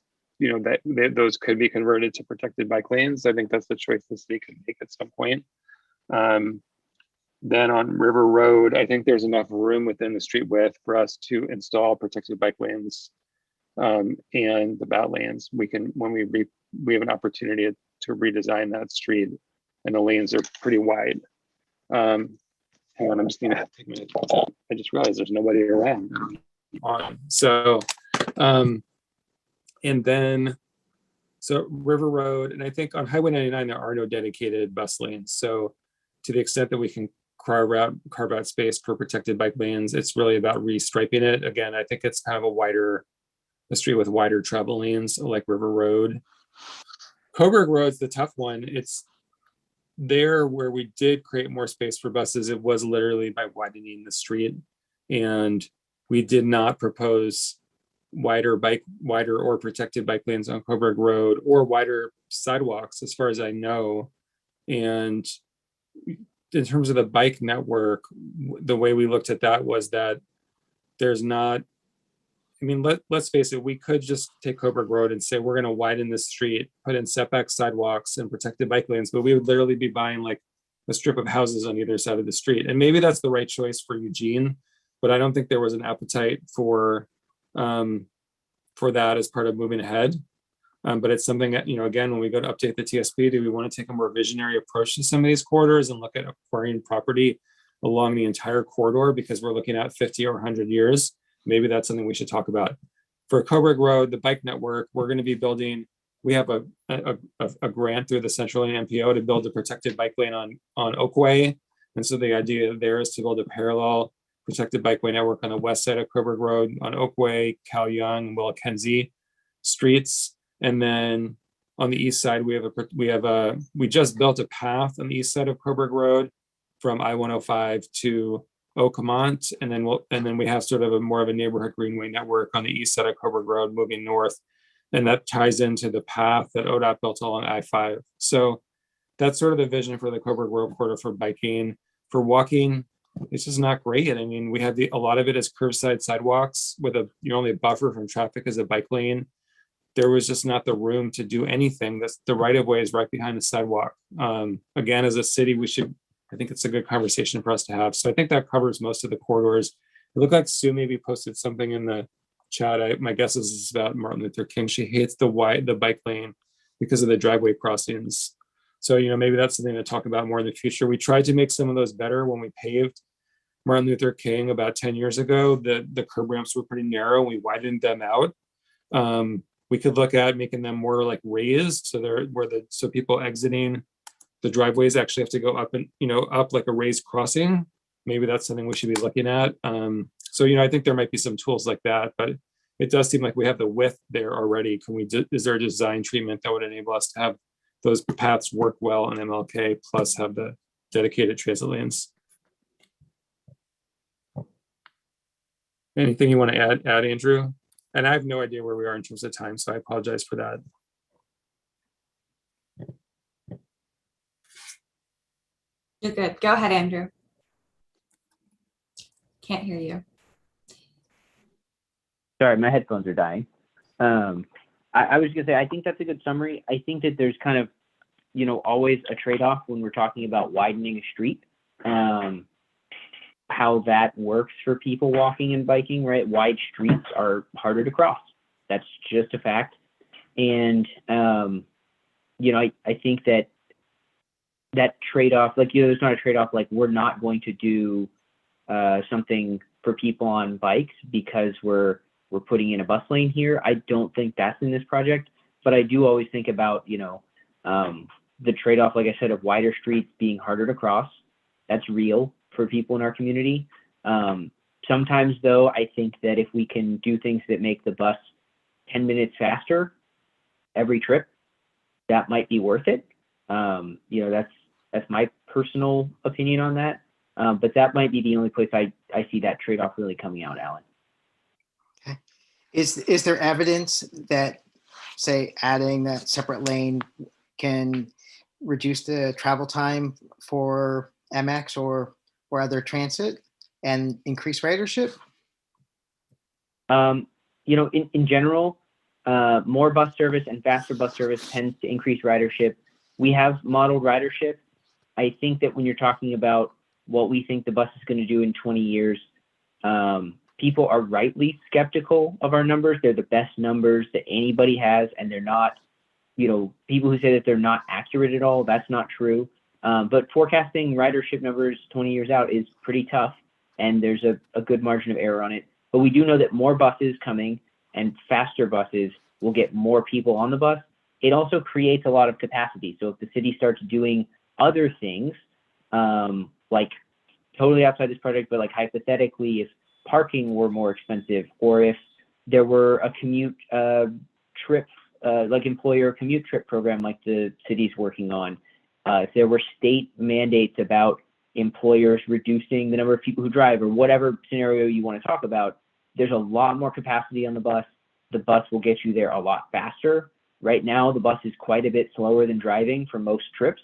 those could be converted to protected bike lanes. I think that's the choice the city could make at some point. Then on River Road, I think there's enough room within the street width for us to install protected bike lanes and the bat lanes. We can, when we have an opportunity to redesign that street, and the lanes are pretty wide. Hang on, I'm just gonna take a minute. I just realized there's nobody around. So River Road, and I think on Highway 99 there are no dedicated bus lanes. So to the extent that we can carve out space for protected bike lanes, it's really about restriping it. Again, I think it's kind of a street with wider travel lanes like River Road. Coburg Road's the tough one. It's there where we did create more space for buses. It was literally by widening the street, and we did not propose wider or protected bike lanes on Coburg Road or wider sidewalks, as far as I know. And in terms of the bike network, the way we looked at that was that there's not, let's face it, we could just take Coburg Road and say, we're going to widen this street, put in setback sidewalks and protected bike lanes, but we would literally be buying like a strip of houses on either side of the street. And maybe that's the right choice for Eugene, but I don't think there was an appetite for that as part of moving ahead. But it's something that, again, when we go to update the TSP, do we want to take a more visionary approach to some of these corridors and look at acquiring property along the entire corridor because we're looking at 50 or 100 years? Maybe that's something we should talk about. For Coburg Road, the bike network, we're going to be building, we have a grant through the Central Lane MPO to build a protected bike lane on Oakway. And so the idea there is to build a parallel protected bikeway network on the west side of Coburg Road, on Oakway, Cal Young, Willa Kenzie streets. And then on the east side, we just built a path on the east side of Coburg Road from I-105 to Oakmont, and then we have sort of more of a neighborhood greenway network on the east side of Coburg Road moving north, and that ties into the path that ODOT built along I-5. So that's sort of the vision for the Coburg Road corridor for biking. For walking, it's just not great. We have a lot of it is curbside sidewalks with only a buffer from traffic as a bike lane. There was just not the room to do anything. The right of way is right behind the sidewalk. Again, as a city, I think it's a good conversation for us to have. So I think that covers most of the corridors. It looked like Sue maybe posted something in the chat. My guess is it's about Martin Luther King. She hates the bike lane because of the driveway crossings. So, maybe that's something to talk about more in the future. We tried to make some of those better when we paved Martin Luther King about 10 years ago. The curb ramps were pretty narrow. We widened them out. We could look at making them more like raised, so people exiting the driveways actually have to go up and up like a raised crossing. Maybe that's something we should be looking at. So I think there might be some tools like that, but it does seem like we have the width there already. Is there a design treatment that would enable us to have those paths work well on MLK plus have the dedicated transit lanes? Anything you want to add, Andrew? And I have no idea where we are in terms of time, so I apologize for that. You're good. Go ahead, Andrew. Can't hear you. Sorry, my headphones are dying. I was gonna say, I think that's a good summary. I think that there's kind of, always a trade-off when we're talking about widening a street. How that works for people walking and biking, right? Wide streets are harder to cross. That's just a fact. And I think that trade-off, there's not a trade-off, we're not going to do something for people on bikes because we're putting in a bus lane here. I don't think that's in this project, but I do always think about, the trade-off, like I said, of wider streets being harder to cross. That's real for people in our community. Sometimes though, I think that if we can do things that make the bus 10 minutes faster every trip, that might be worth it. That's my personal opinion on that. But that might be the only place I see that trade-off really coming out, Alan. Okay. Is there evidence that, say, adding that separate lane can reduce the travel time for MX or other transit and increase ridership? In general, more bus service and faster bus service tends to increase ridership. We have modeled ridership. I think that when you're talking about what we think the bus is going to do in 20 years, people are rightly skeptical of our numbers. They're the best numbers that anybody has, and they're not, people who say that they're not accurate at all, that's not true. But forecasting ridership numbers 20 years out is pretty tough, and there's a good margin of error on it. But we do know that more buses coming and faster buses will get more people on the bus. It also creates a lot of capacity. So if the city starts doing other things, like totally outside this project, but like hypothetically, if parking were more expensive, or if there were a commute trip, like employer commute trip program like the city's working on, if there were state mandates about employers reducing the number of people who drive, or whatever scenario you want to talk about, there's a lot more capacity on the bus. The bus will get you there a lot faster. Right now, the bus is quite a bit slower than driving for most trips.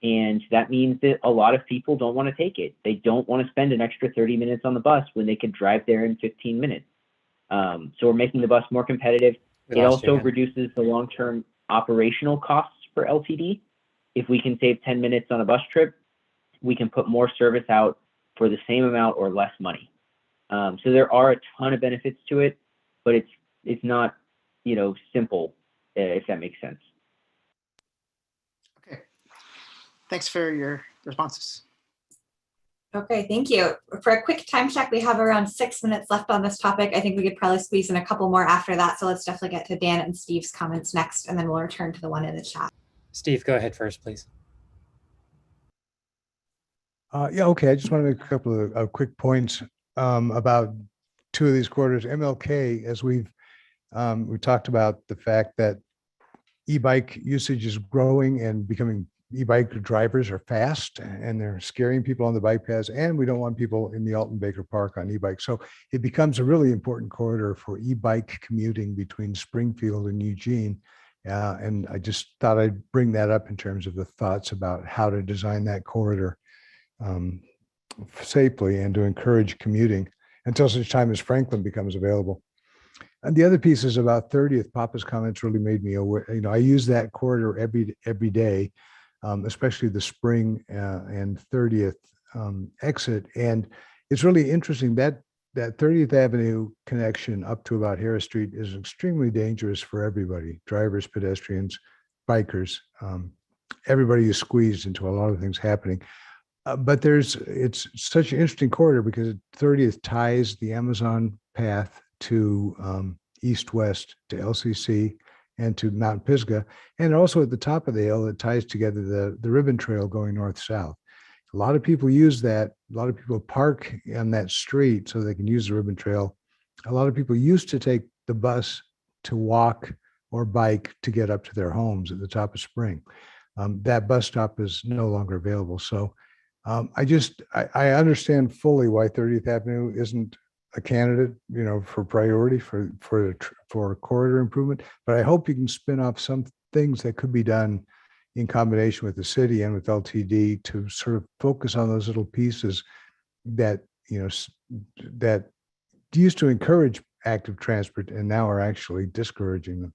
And that means that a lot of people don't want to take it. They don't want to spend an extra 30 minutes on the bus when they could drive there in 15 minutes. So we're making the bus more competitive. It also reduces the long-term operational costs for LTD. If we can save 10 minutes on a bus trip, we can put more service out for the same amount or less money. So there are a ton of benefits to it, but it's not, simple, if that makes sense. Okay. Thanks for your responses. Okay, thank you. For a quick time check, we have around 6 minutes left on this topic. I think we could probably squeeze in a couple more after that. So let's definitely get to Dan and Steve's comments next, and then we'll return to the one in the chat. Steve, go ahead first, please. Yeah, okay. I just want to make a couple of quick points about two of these corridors. MLK, as we talked about the fact that e-bike usage is growing and becoming e-bike drivers are fast, and they're scaring people on the bike paths, and we don't want people in the Alton Baker Park on e-bike. So it becomes a really important corridor for e-bike commuting between Springfield and Eugene. And I just thought I'd bring that up in terms of the thoughts about how to design that corridor safely and to encourage commuting until such time as Franklin becomes available. And the other piece is about 30th. Papa's comments really made me aware. I use that corridor every day, especially the Spring and 30th exit. And it's really interesting that 30th Avenue connection up to about Harris Street is extremely dangerous for everybody, drivers, pedestrians, bikers. Everybody is squeezed into a lot of things happening. But it's such an interesting corridor because 30th ties the Amazon path to east-west to LCC and to Mount Pisgah, and also at the top of the hill it ties together the ribbon trail going north-south. A lot of people use that. A lot of people park on that street so they can use the ribbon trail. A lot of people used to take the bus to walk or bike to get up to their homes at the top of Spring. That bus stop is no longer available. So I understand fully why 30th Avenue isn't a candidate, for priority for corridor improvement. But I hope you can spin off some things that could be done in combination with the city and with LTD to sort of focus on those little pieces that that used to encourage active transport and now are actually discouraging them.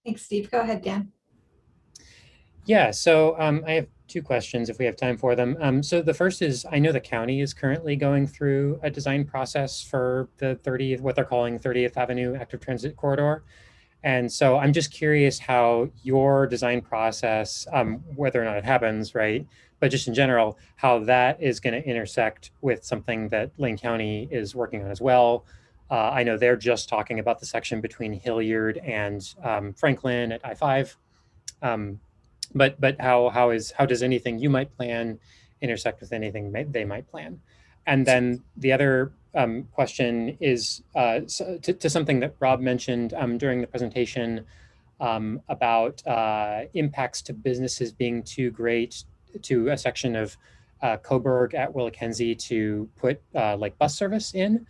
Thanks, Steve. Go ahead, Dan. Yeah, so I have two questions if we have time for them. So the first is, I know the county is currently going through a design process for the 30th, what they're calling 30th Avenue Active Transit Corridor. And so I'm just curious how your design process, whether or not it happens, right? But just in general, how that is going to intersect with something that Lane County is working on as well. I know they're just talking about the section between Hilliard and Franklin at I-5. But how does anything you might plan intersect with anything they might plan? And then the other question is to something that Rob mentioned during the presentation about impacts to businesses being too great to a section of Coburg at Willackenzie to put like bus service in.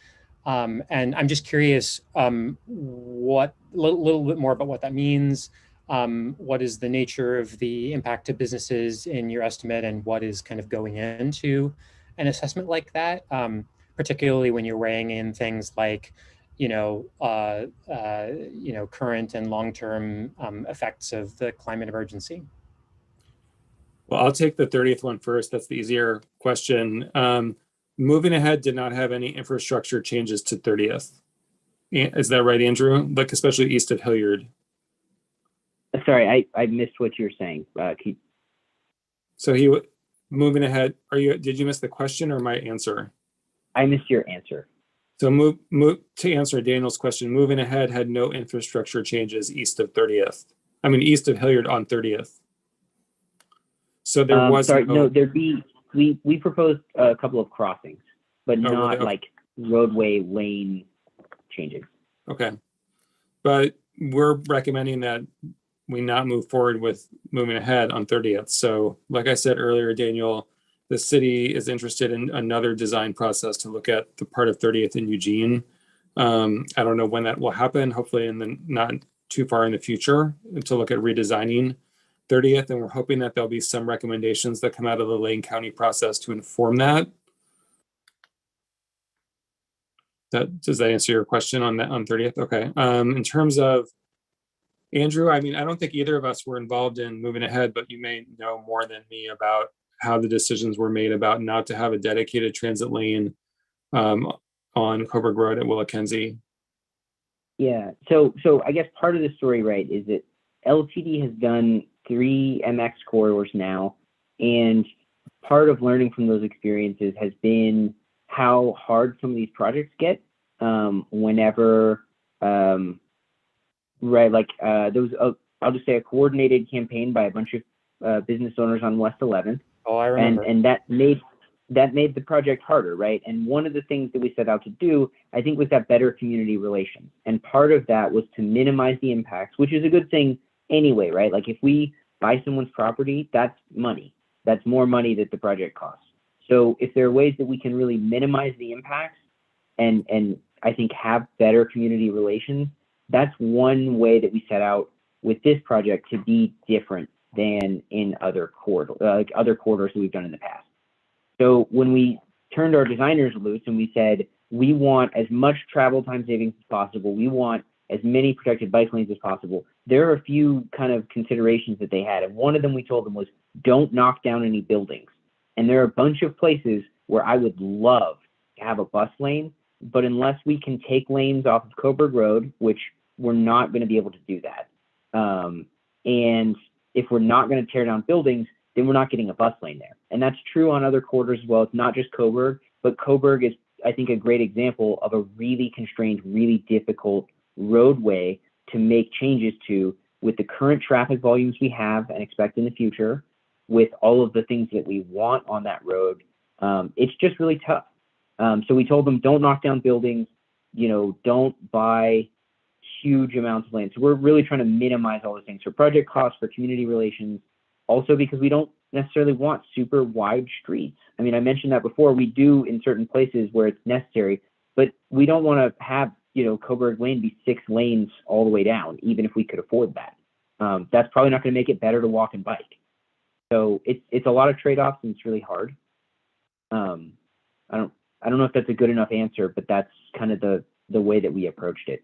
And I'm just curious what little bit more about what that means. What is the nature of the impact to businesses in your estimate, and what is kind of going into an assessment like that, particularly when you're weighing in things like, current and long-term effects of the climate emergency? Well, I'll take the 30th one first. That's the easier question. Moving Ahead did not have any infrastructure changes to 30th. Is that right, Andrew? Like, especially east of Hilliard. Sorry, I missed what you were saying. So Moving Ahead, did you miss the question or my answer? I missed your answer. So to answer Daniel's question, Moving Ahead had no infrastructure changes east of 30th. I mean, east of Hilliard on 30th. So there was we proposed a couple of crossings, but not like roadway lane changes. Okay. But we're recommending that we not move forward with Moving Ahead on 30th. So like I said earlier, Daniel, the city is interested in another design process to look at the part of 30th in Eugene. I don't know when that will happen, hopefully in the not too far in the future, to look at redesigning 30th. And we're hoping that there'll be some recommendations that come out of the Lane County process to inform that. Does that answer your question on that on 30th? Okay. In terms of Andrew, I mean, I don't think either of us were involved in Moving Ahead, but you may know more than me about how the decisions were made about not to have a dedicated transit lane on Coburg Road at Willackenzie. Yeah, so I guess part of the story, right, is that LTD has done 3 MX corridors now, and part of learning from those experiences has been how hard some of these projects get whenever, right, like there was I'll just say a coordinated campaign by a bunch of business owners on West 11th. Oh, I remember. And that made the project harder, right? And one of the things that we set out to do, I think, was that better community relations. And part of that was to minimize the impacts, which is a good thing anyway, right? Like if we buy someone's property, that's money. That's more money that the project costs. So if there are ways that we can really minimize the impacts and I think have better community relations, that's one way that we set out with this project to be different than in other corridors that we've done in the past. So when we turned our designers loose and we said, we want as much travel time savings as possible, we want as many protected bike lanes as possible, there are a few kind of considerations that they had. And one of them we told them was, don't knock down any buildings. And there are a bunch of places where I would love to have a bus lane, but unless we can take lanes off of Coburg Road, which we're not going to be able to do that. And if we're not going to tear down buildings, then we're not getting a bus lane there. And that's true on other corridors as well. It's not just Coburg, but Coburg is, I think, a great example of a really constrained, really difficult roadway to make changes to with the current traffic volumes we have and expect in the future, with all of the things that we want on that road. It's just really tough. So we told them, don't knock down buildings, don't buy huge amounts of land. So we're really trying to minimize all those things for project costs, for community relations, also because we don't necessarily want super wide streets. I mean, I mentioned that before. We do in certain places where it's necessary, but we don't want to have, Coburg Lane be 6 lanes all the way down, even if we could afford that. That's probably not going to make it better to walk and bike. So it's a lot of trade-offs and it's really hard. I don't know if that's a good enough answer, but that's kind of the way that we approached it.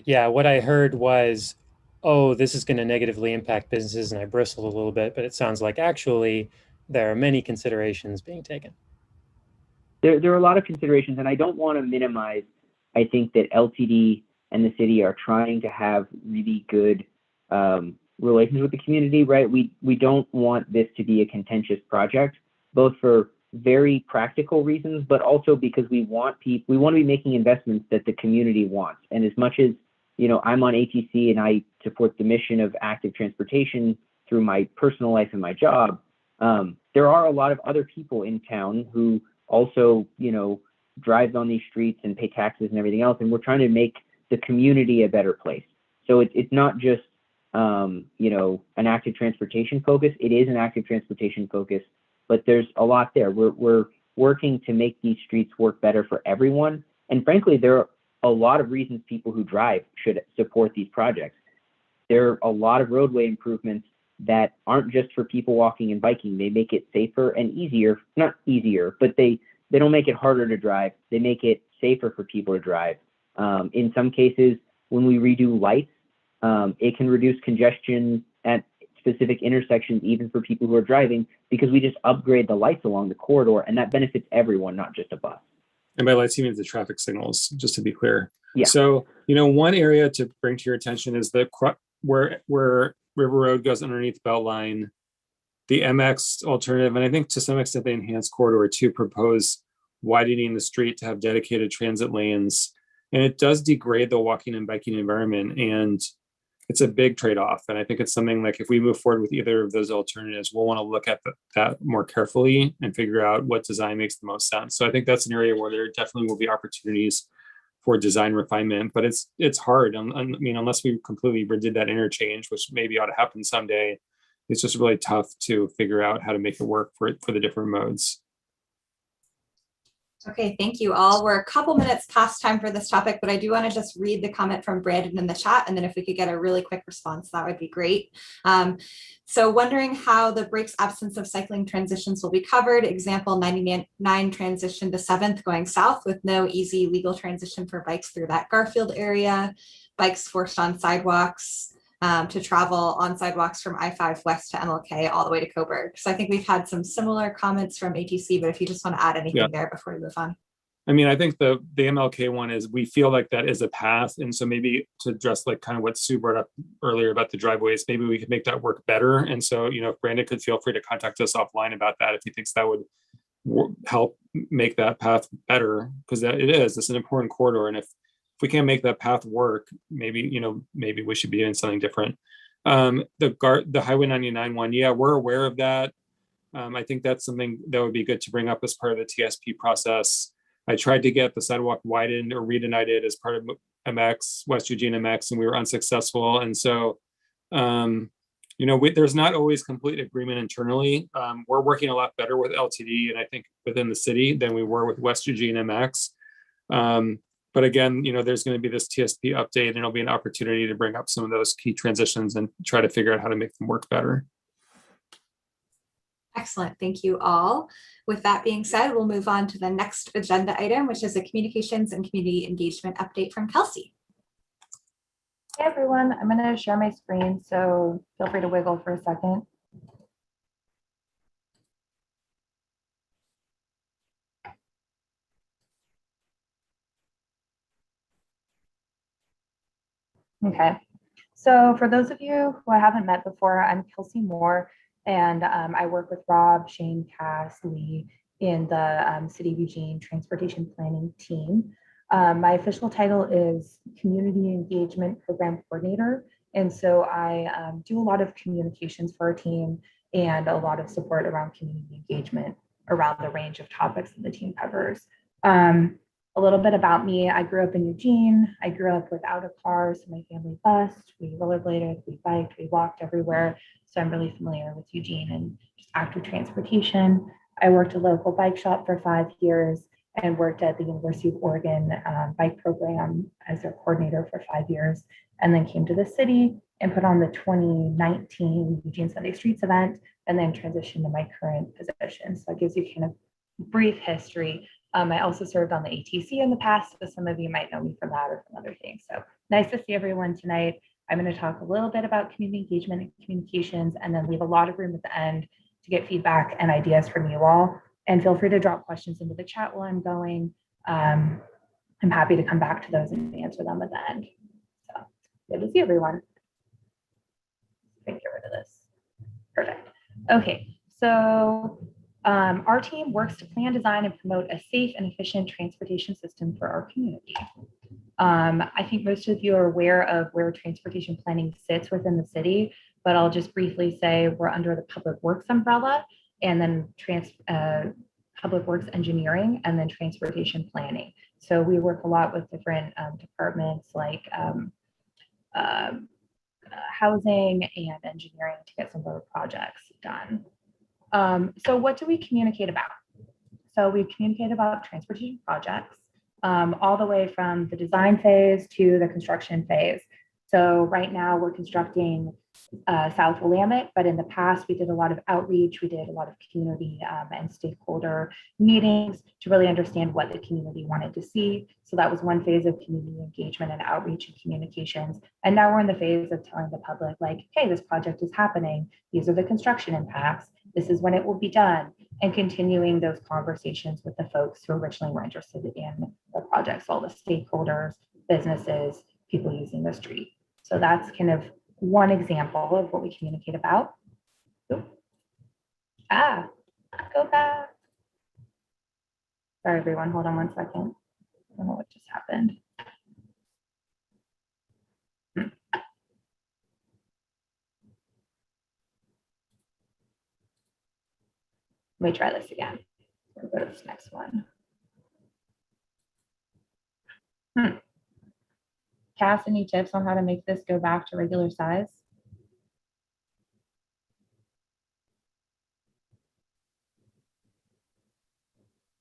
Yeah, what I heard was oh, this is going to negatively impact businesses, and I bristled a little bit, but it sounds like actually there are many considerations being taken. There are a lot of considerations, and I don't want to minimize. I think that LTD and the city are trying to have really good relations with the community, right? We don't want this to be a contentious project, both for very practical reasons, but also because we want to be making investments that the community wants. And as much as, you know, I'm on ATC and I support the mission of active transportation through my personal life and my job, there are a lot of other people in town who also, you know, drive on these streets and pay taxes and everything else. And we're trying to make the community a better place. So it's not just, you know, an active transportation focus. It is an active transportation focus, but there's a lot there. We're working to make these streets work better for everyone. And frankly, there are a lot of reasons people who drive should support these projects. There are a lot of roadway improvements that aren't just for people walking and biking. They make it safer and easier, not easier, but they don't make it harder to drive. They make it safer for people to drive. In some cases, when we redo lights, it can reduce congestion at specific intersections, even for people who are driving, because we just upgrade the lights along the corridor, and that benefits everyone, not just a bus. And by lights, you mean the traffic signals, just to be clear. Yeah. So, you know, one area to bring to your attention is where River Road goes underneath Beltline, the MX alternative, and I think to some extent the enhanced corridor to propose widening the street to have dedicated transit lanes. And it does degrade the walking and biking environment. And it's a big trade-off. And I think it's something like if we move forward with either of those alternatives, we'll want to look at that more carefully and figure out what design makes the most sense. So I think that's an area where there definitely will be opportunities for design refinement, but it's hard. I mean, unless we completely redid that interchange, which maybe ought to happen someday, it's just really tough to figure out how to make it work for the different modes. Okay, thank you all. We're a couple minutes past time for this topic, but I do want to just read the comment from Brandon in the chat, and then if we could get a really quick response, that would be great. So wondering how the breaks absence of cycling transitions will be covered. Example, 99 transition to 7th going south with no easy legal transition for bikes through that Garfield area, bikes forced on sidewalks, to travel on sidewalks from I-5 west to MLK all the way to Coburg. So I think we've had some similar comments from ATC, but if you just want to add anything there before we move on. I mean, I think the MLK one is, we feel like that is a path. And so maybe to address like kind of what Sue brought up earlier about the driveways, maybe we could make that work better. And so, you know, if Brandon could feel free to contact us offline about that if he thinks that would help make that path better, because it's an important corridor. And if we can't make that path work, maybe we should be doing something different. The Highway 99 one, yeah, we're aware of that. I think that's something that would be good to bring up as part of the TSP process. I tried to get the sidewalk widened or redenited as part of MX, West Eugene MX, and we were unsuccessful. And so, there's not always complete agreement internally. We're working a lot better with LTD, and I think within the city than we were with West Eugene MX. But again, there's going to be this TSP update, and it'll be an opportunity to bring up some of those key transitions and try to figure out how to make them work better. Excellent. Thank you all. With that being said, we'll move on to the next agenda item, which is a communications and community engagement update from Kelsey. Hey everyone, I'm going to share my screen, so feel free to wiggle for a second. Okay, so for those of you who I haven't met before, I'm Kelsey Moore, and I work with Rob, Shane, Cass, Lee in the City of Eugene Transportation Planning team. My official title is Community Engagement Program Coordinator, and so I do a lot of communications for our team and a lot of support around community engagement around the range of topics that the team covers. A little bit about me, I grew up in Eugene. I grew up without a car, so my family bused, we rollerbladed, we biked, we walked everywhere. So I'm really familiar with Eugene and just active transportation. I worked a local bike shop for 5 years and worked at the University of Oregon bike program as their coordinator for 5 years, and then came to the city and put on the 2019 Eugene Sunday Streets event, and then transitioned to my current position. So that gives you kind of brief history. I also served on the ATC in the past, so some of you might know me from that or from other things. So nice to see everyone tonight. I'm going to talk a little bit about community engagement and communications, and then leave a lot of room at the end to get feedback and ideas from you all. And feel free to drop questions into the chat while I'm going. I'm happy to come back to those and answer them at the end. So good to see everyone. Get rid of this. Perfect. Okay, so our team works to plan, design, and promote a safe and efficient transportation system for our community. I think most of you are aware of where transportation planning sits within the city, but I'll just briefly say we're under the Public Works umbrella, and then Public Works engineering, and then transportation planning. So we work a lot with different departments like housing and engineering to get some of our projects done. So what do we communicate about? So we communicate about transportation projects all the way from the design phase to the construction phase. So right now we're constructing South Willamette, but in the past we did a lot of outreach. We did a lot of community and stakeholder meetings to really understand what the community wanted to see. So that was one phase of community engagement and outreach and communications. And now we're in the phase of telling the public, like, hey, this project is happening. These are the construction impacts. This is when it will be done. And continuing those conversations with the folks who originally were interested in the projects, all the stakeholders, businesses, people using the street. So that's kind of one example of what we communicate about. Go back. Sorry, everyone, hold on 1 second. I don't know what just happened. Let me try this again. We'll go to this next one. Cass, any tips on how to make this go back to regular size?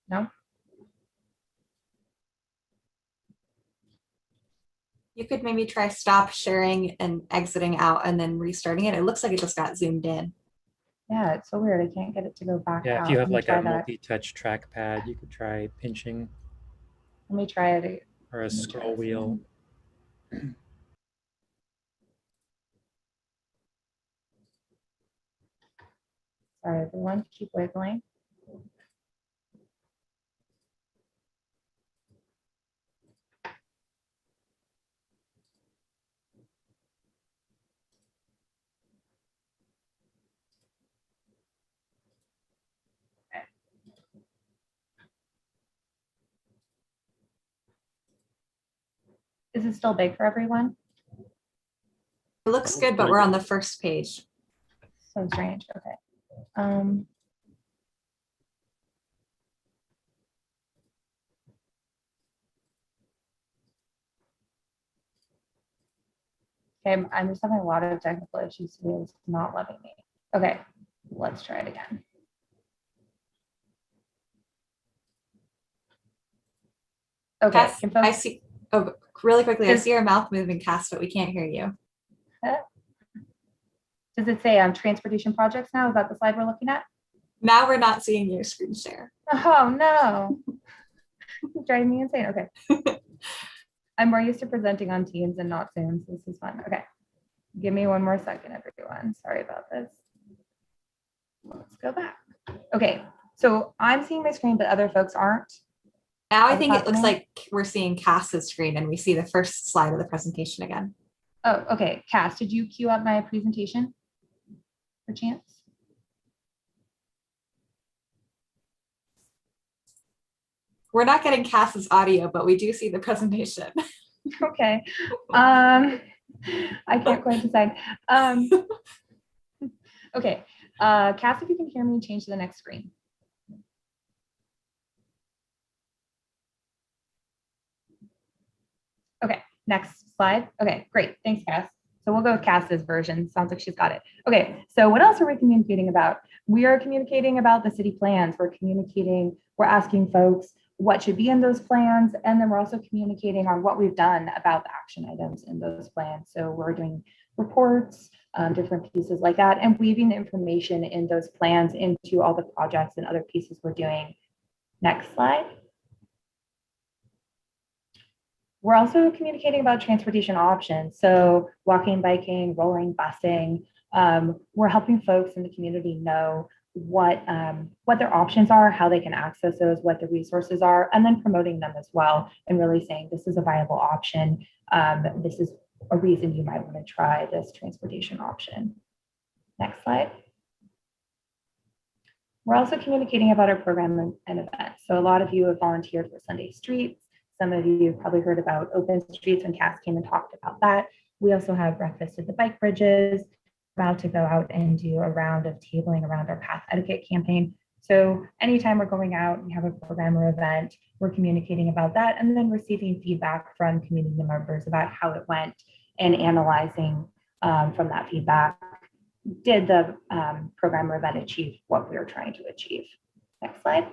No? You could maybe try stop sharing and exiting out and then restarting it. It looks like it just got zoomed in. Yeah, it's so weird. I can't get it to go back Yeah, out. if you have Let me like try a that. multi-touch trackpad, you could try pinching Let me try it. or a Let me try scroll this wheel. again. Sorry, everyone, keep wiggling. Okay. Is it still big for everyone? It looks good, but we're on the first page. So strange. Okay. Okay, I'm just having a lot of technical issues. It's not letting me. Okay, let's try it again. Okay, Cass, can folks- I see. Oh, really quickly, I see your mouth moving, Cass, but we can't hear you. Does it say transportation projects now? Is that the slide we're looking at? Now we're not seeing your screen share. Oh no. It's driving me insane. Okay. I'm more used to presenting on Teams and not Zoom, so this is fun. Okay. Give me 1 more second, everyone. Sorry about this. Let's go back. Okay. So I'm seeing my screen, but other folks aren't. Now I What's think it looks happening? like we're seeing Cass's screen and we see the first slide of the presentation again. Oh, okay. Cass, did you queue up my presentation? Per chance? We're not getting Cass's audio, but we do see the presentation. Okay. I can't quite decide. Okay. Cass, if you can hear me, change to the next screen. Okay, next slide. Okay, great. Thanks, Cass. So we'll go with Cass's version. Sounds like she's got it. Okay, so what else are we communicating about? We are communicating about the city plans. We're asking folks what should be in those plans, and then we're also communicating on what we've done about the action items in those plans. So we're doing reports, different pieces like that, and weaving the information in those plans into all the projects and other pieces we're doing. Next slide. We're also communicating about transportation options. So walking, biking, rolling, busing. We're helping folks in the community know what their options are, how they can access those, what the resources are, and then promoting them as well, and really saying this is a viable option. This is a reason you might want to try this transportation option. Next slide. We're also communicating about our program and events. So a lot of you have volunteered for Sunday Streets. Some of you have probably heard about Open Streets when Cass came and talked about that. We also have breakfast at the bike bridges, about to go out and do a round of tabling around our Path Etiquette campaign. So anytime we're going out, we have a program or event, we're communicating about that and then receiving feedback from community members about how it went and analyzing from that feedback. Did the program or event achieve what we were trying to achieve? Next slide.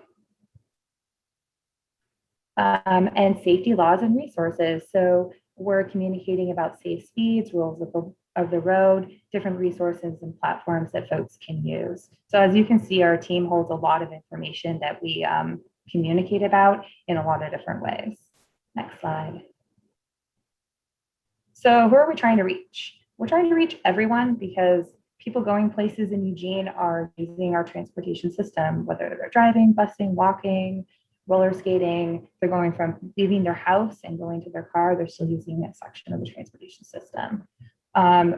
And safety laws and resources. So we're communicating about safe speeds, rules of the road, different resources and platforms that folks can use. So as you can see, our team holds a lot of information that we communicate about in a lot of different ways. Next slide. So who are we trying to reach? We're trying to reach everyone because people going places in Eugene are using our transportation system, whether they're driving, busing, walking, roller skating, they're going from leaving their house and going to their car, they're still using a section of the transportation system,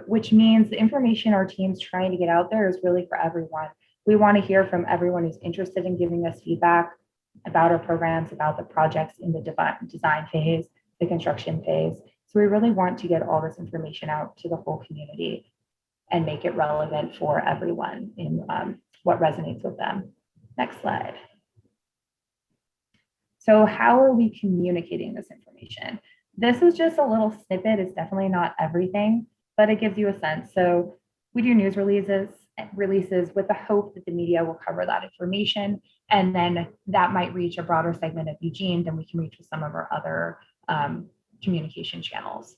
which means the information our team's trying to get out there is really for everyone. We want to hear from everyone who's interested in giving us feedback about our programs, about the projects in the design phase, the construction phase. So we really want to get all this information out to the whole community and make it relevant for everyone in what resonates with them. Next slide. So how are we communicating this information? This is just a little snippet. It's definitely not everything, but it gives you a sense. So we do news releases with the hope that the media will cover that information, and then that might reach a broader segment of Eugene than we can reach with some of our other communication channels.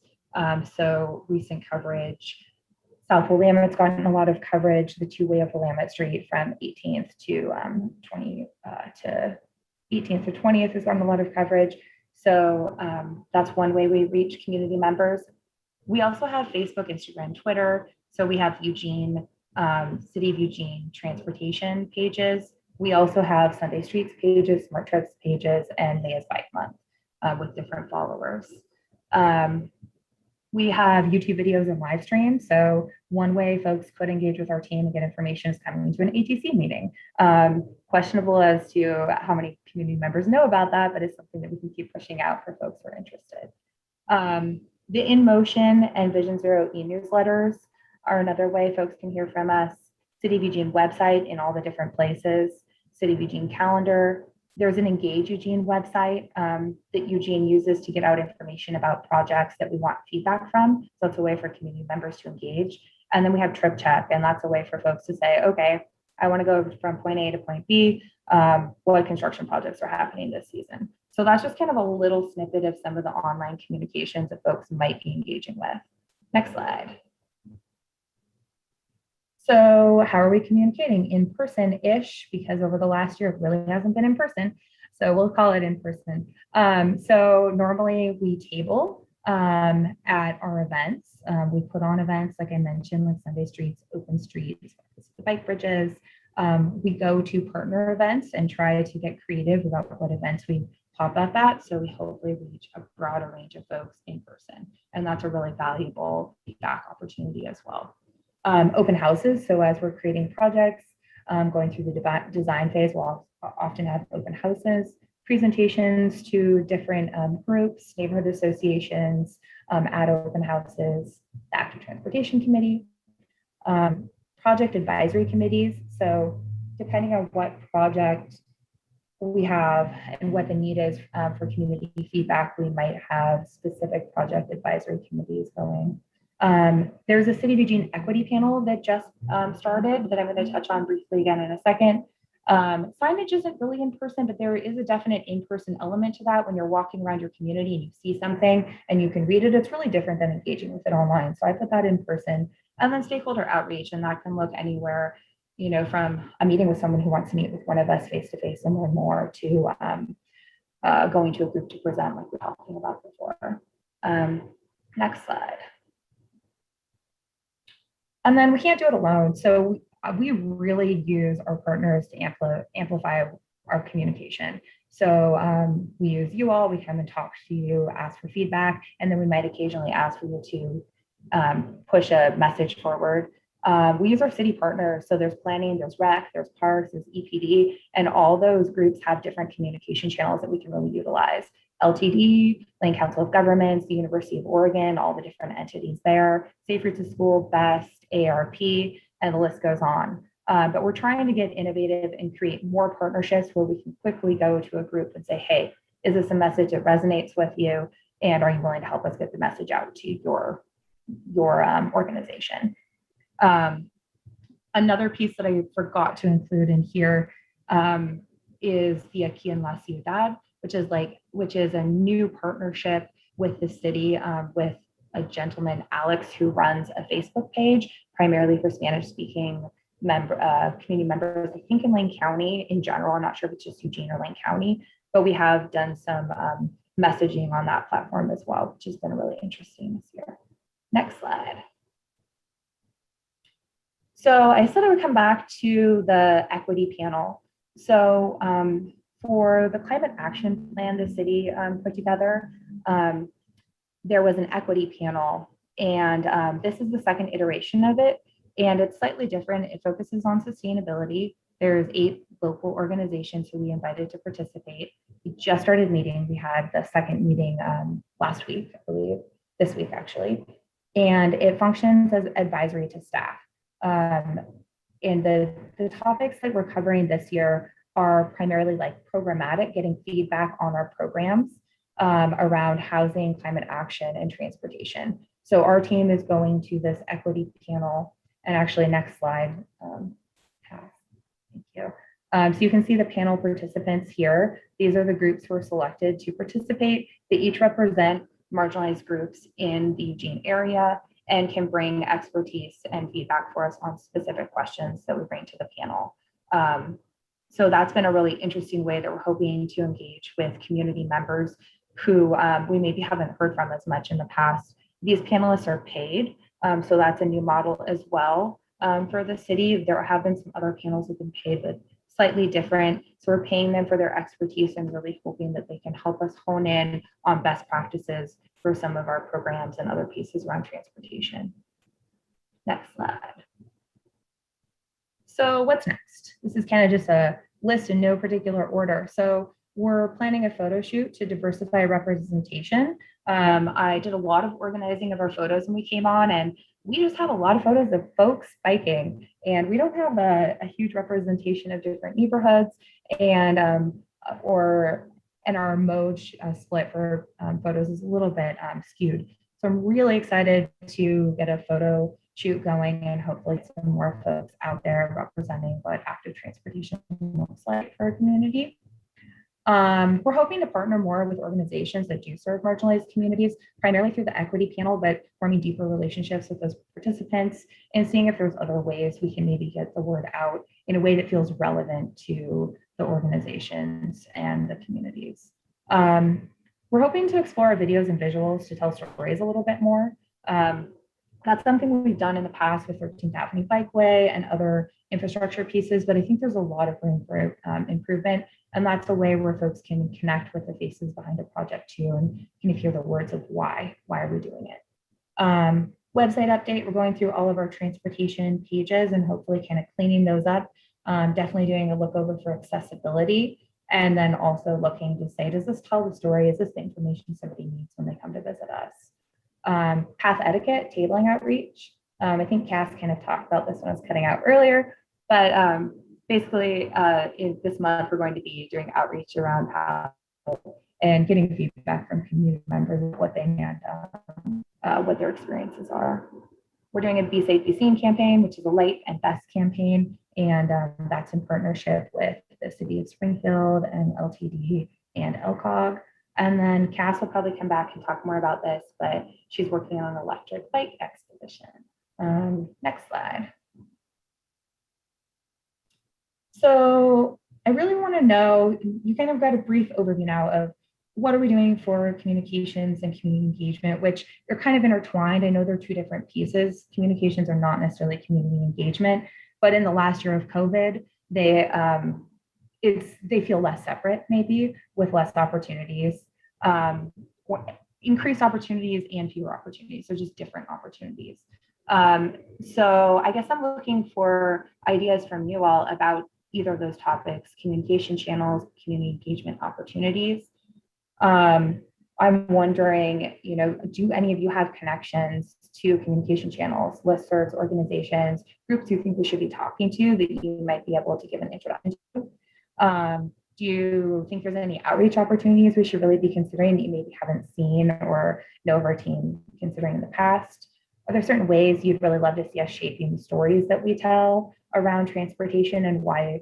So recent coverage, South Willamette's gotten a lot of coverage, the two-way of Willamette Street from 18th to 18th to 20th has gotten a lot of coverage. So that's one way we reach community members. We also have Facebook, Instagram, Twitter. So we have Eugene, City of Eugene transportation pages. We also have Sunday Streets pages, Smart Trips pages, and May's Bike Month with different followers. We have YouTube videos and live streams. So one way folks could engage with our team and get information is coming to an ATC meeting. Questionable as to how many community members know about that, but it's something that we can keep pushing out for folks who are interested. The In Motion and Vision Zero e-newsletters are another way folks can hear from us. City of Eugene website in all the different places, City of Eugene calendar. There's an Engage Eugene website that Eugene uses to get out information about projects that we want feedback from. So it's a way for community members to engage. And then we have Trip Check, and that's a way for folks to say, okay, I want to go from point A to point B. What construction projects are happening this season? So that's just kind of a little snippet of some of the online communications that folks might be engaging with. Next slide. So how are we communicating? In person-ish, because over the last year, it really hasn't been in person. So we'll call it in person. So normally we table at our events. We put on events, like I mentioned, like Sunday Streets, Open Streets, the bike bridges. We go to partner events and try to get creative about what events we pop up at. So we hopefully reach a broader range of folks in person. And that's a really valuable feedback opportunity as well. Open houses. So as we're creating projects, going through the design phase, we'll often have open houses, presentations to different groups, neighborhood associations, at open houses, the Active Transportation Committee, project advisory committees. So depending on what project we have and what the need is for community feedback, we might have specific project advisory committees going. There's a City of Eugene equity panel that just started that I'm going to touch on briefly again in a second. Signage isn't really in person, but there is a definite in-person element to that. When you're walking around your community and you see something and you can read it, it's really different than engaging with it online. So I put that in person. And then stakeholder outreach, and that can look anywhere, you know, from a meeting with someone who wants to meet with one of us face-to-face and learn more to going to a group to present like we were talking about before. Next slide. And then we can't do it alone. So we really use our partners to amplify our communication. So we use you all, we come and talk to you, ask for feedback, and then we might occasionally ask for you to push a message forward. We use our city partners. So there's planning, there's rec, there's parks, there's EPD, and all those groups have different communication channels that we can really utilize. LTD, Lane Council of Governments, the University of Oregon, all the different entities there, Safe Routes to School, BEST, ARP, and the list goes on. But we're trying to get innovative and create more partnerships where we can quickly go to a group and say, hey, is this a message that resonates with you? And are you willing to help us get the message out to your organization? Another piece that I forgot to include in here is the Aquí en la Ciudad, which is a new partnership with the city, with a gentleman, Alex, who runs a Facebook page primarily for Spanish-speaking community members, I think in Lane County in general. I'm not sure if it's just Eugene or Lane County, but we have done some messaging on that platform as well, which has been really interesting this year. Next slide. So I said I would come back to the equity panel. So for the climate action plan the city put together, there was an equity panel, and this is the second iteration of it. And it's slightly different. It focuses on sustainability. There's 8 local organizations who we invited to participate. We just started meeting. We had the second meeting last week, I believe, this week actually. And it functions as advisory to staff. And the topics that we're covering this year are primarily like programmatic, getting feedback on our programs around housing, climate action, and transportation. So our team is going to this equity panel. And actually, next slide. Thank you. So you can see the panel participants here. These are the groups who are selected to participate. They each represent marginalized groups in the Eugene area and can bring expertise and feedback for us on specific questions that we bring to the panel. So that's been a really interesting way that we're hoping to engage with community members who we maybe haven't heard from as much in the past. These panelists are paid. So that's a new model as well for the city. There have been some other panels that have been paid, but slightly different. So we're paying them for their expertise and really hoping that they can help us hone in on best practices for some of our programs and other pieces around transportation. Next slide. So what's next? This is kind of just a list in no particular order. So we're planning a photo shoot to diversify representation. I did a lot of organizing of our photos when we came on, and we just have a lot of photos of folks biking, and we don't have a huge representation of different neighborhoods, and our mode split for photos is a little bit skewed. So I'm really excited to get a photo shoot going and hopefully some more folks out there representing what active transportation looks like for our community. We're hoping to partner more with organizations that do serve marginalized communities, primarily through the equity panel, but forming deeper relationships with those participants and seeing if there's other ways we can maybe get the word out in a way that feels relevant to the organizations and the communities. We're hoping to explore videos and visuals to tell stories a little bit more. That's something we've done in the past with 13th Avenue Bikeway and other infrastructure pieces, but I think there's a lot of room for improvement. And that's a way where folks can connect with the faces behind a project too, and kind of hear the words of why are we doing it. Website update, we're going through all of our transportation pages and hopefully kind of cleaning those up. Definitely doing a look over for accessibility. And then also looking to say, does this tell the story? Is this the information somebody needs when they come to visit us? Path etiquette, tabling outreach. I think Cass kind of talked about this when I was cutting out earlier, but basically in this month, we're going to be doing outreach around path and getting feedback from community members of what they and what their experiences are. We're doing a Be Safe, Be Seen campaign, which is a light and best campaign, and that's in partnership with the City of Springfield and LTD and LCOG. And then Cass will probably come back and talk more about this, but she's working on an electric bike expedition. Next slide. So I really want to know, you kind of got a brief overview now of what are we doing for communications and community engagement, which are kind of intertwined. I know they're two different pieces. Communications are not necessarily community engagement, but in the last year of COVID, they feel less separate, maybe with less opportunities, increased opportunities and fewer opportunities. So just different opportunities. So I guess I'm looking for ideas from you all about either of those topics: communication channels, community engagement opportunities. I'm wondering, do any of you have connections to communication channels, listservs, organizations, groups you think we should be talking to that you might be able to give an introduction to? Do you think there's any outreach opportunities we should really be considering that you maybe haven't seen or know of our team considering in the past? Are there certain ways you'd really love to see us shaping the stories that we tell around transportation and why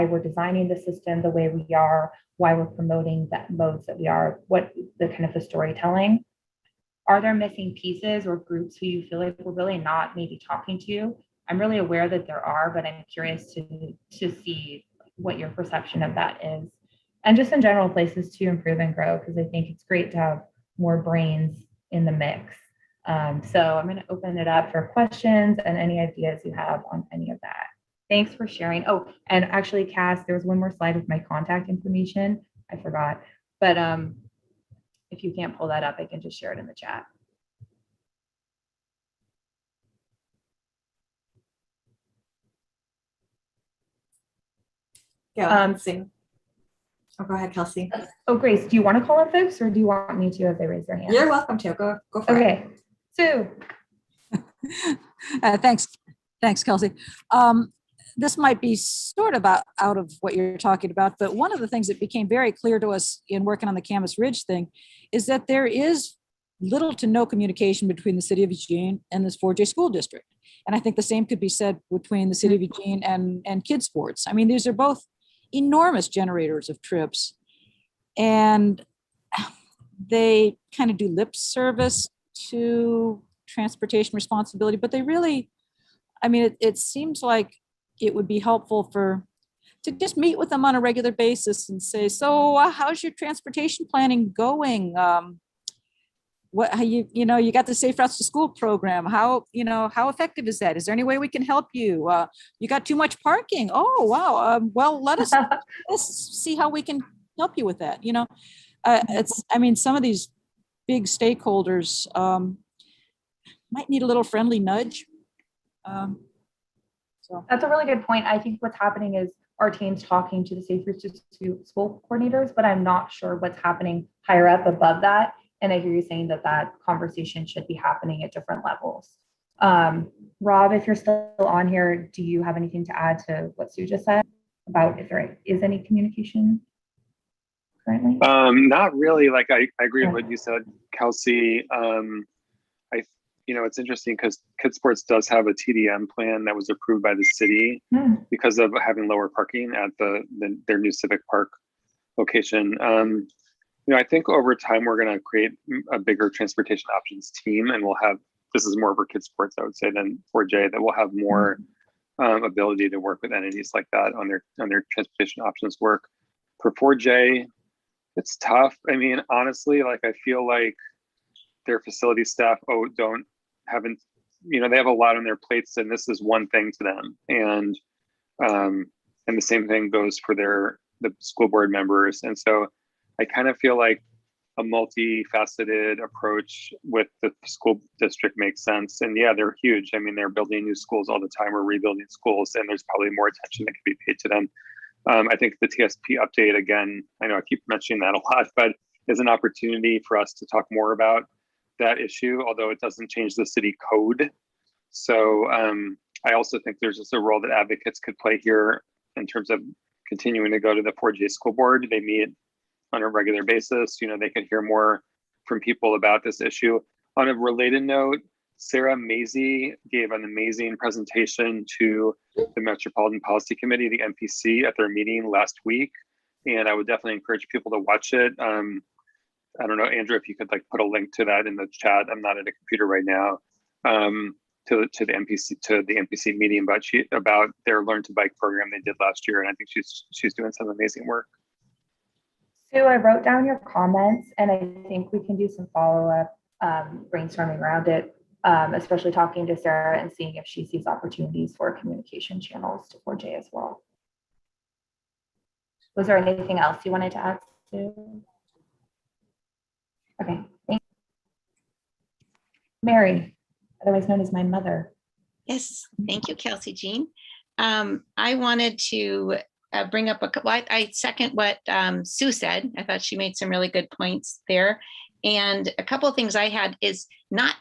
we're designing the system the way we are, why we're promoting that modes that we are, what the kind of the storytelling? Are there missing pieces or groups who you feel like we're really not maybe talking to? I'm really aware that there are, but I'm curious to see what your perception of that is. And just in general, places to improve and grow, because I think it's great to have more brains in the mix. So I'm going to open it up for questions and any ideas you have on any of that. Thanks for sharing. Oh, and actually, Cass, there's one more slide with my contact information. I forgot, but if you can't pull that up, I can just share it in the chat. Go ahead, Kelsey. Oh, Grace, do you want to call up folks or do you want me to as they raise their hands? You're welcome to. Go for it. Okay, Sue. Thanks, Kelsey. This might be sort of out of what you're talking about, but one of the things that became very clear to us in working on the Camas Ridge thing is that there is little to no communication between the city of Eugene and this 4J school district. And I think the same could be said between the city of Eugene and Kids Sports. I mean, these are both enormous generators of trips, and they kind of do lip service to transportation responsibility, but they really, I mean, it seems like it would be helpful to just meet with them on a regular basis and say, so how's your transportation planning going? How you got the Safe Routes to School program. How effective is that? Is there any way we can help you? You got too much parking. Oh, wow. Well, let's see how we can help you with that. Some of these big stakeholders might need a little friendly nudge. So that's a really good point. I think what's happening is our team's talking to the Safe Routes to School coordinators, but I'm not sure what's happening higher up above that. And I hear you saying that conversation should be happening at different levels. Rob, if you're still on here, do you have anything to add to what Sue just said about if there is any communication currently? Not really. Like I agree with what you said, Kelsey. It's interesting because Kids Sports does have a TDM plan that was approved by the city because of having lower parking at their new Civic Park location. I think over time we're going to create a bigger transportation options team, and this is more for Kids Sports, I would say, than 4J, that will have more ability to work with entities like that on their transportation options work. For 4J, it's tough. I mean, honestly, I feel like their facility staff they have a lot on their plates, and this is one thing to them. And the same thing goes for the school board members. And so I kind of feel like a multifaceted approach with the school district makes sense. And yeah, they're huge. I mean, they're building new schools all the time or rebuilding schools, and there's probably more attention that can be paid to them. I think the TSP update, again, I know I keep mentioning that a lot, but is an opportunity for us to talk more about that issue, although it doesn't change the city code. So I also think there's just a role that advocates could play here in terms of continuing to go to the 4J school board. They meet on a regular basis. They could hear more from people about this issue. On a related note, Sarah Mazie gave an amazing presentation to the Metropolitan Policy Committee, the MPC, at their meeting last week. And I would definitely encourage people to watch it. I don't know, Andrew, if you could put a link to that in the chat. I'm not at a computer right now. to the NPC meeting about their Learn to Bike program they did last year, and I think she's doing some amazing work. Sue, I wrote down your comments, and I think we can do some follow-up brainstorming around it, especially talking to Sarah and seeing if she sees opportunities for communication channels to 4J as well. Was there anything else you wanted to add, Sue? Okay, thank you. Mary, otherwise known as my mother. Yes, thank you, Kelsey Jean. I wanted to bring up I second what Sue said. I thought she made some really good points there. And a couple of things I had is not,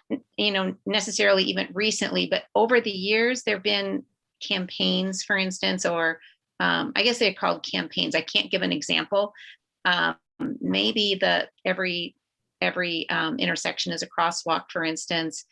necessarily even recently, but over the years, there have been campaigns, for instance, or I guess they're called campaigns. I can't give an example. Maybe every intersection is a crosswalk, for instance,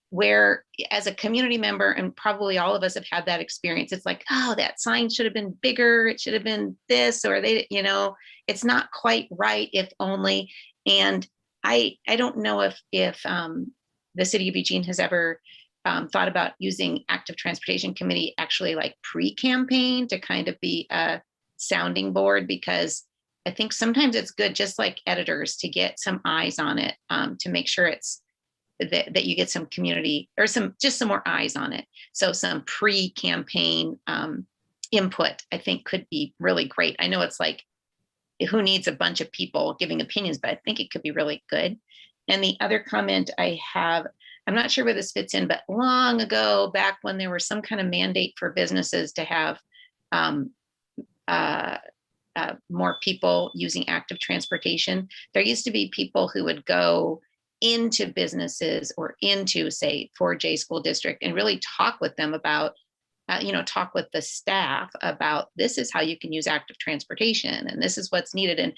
where as a community member, and probably all of us have had that experience, it's like, oh, that sign should have been bigger, it should have been this, or it's not quite right, if only. And I don't know if the city of Eugene has ever thought about using Active Transportation Committee actually like pre-campaign to kind of be a sounding board, because I think sometimes it's good, just like editors, to get some eyes on it, to make sure it's that you get some community or some more eyes on it. So some pre-campaign input, I think, could be really great. I know it's like, who needs a bunch of people giving opinions, but I think it could be really good. And the other comment I have, I'm not sure where this fits in, but long ago, back when there was some kind of mandate for businesses to have more people using active transportation, there used to be people who would go into businesses or into, say, 4J school district and really talk with them about, talk with the staff about, this is how you can use active transportation and this is what's needed. And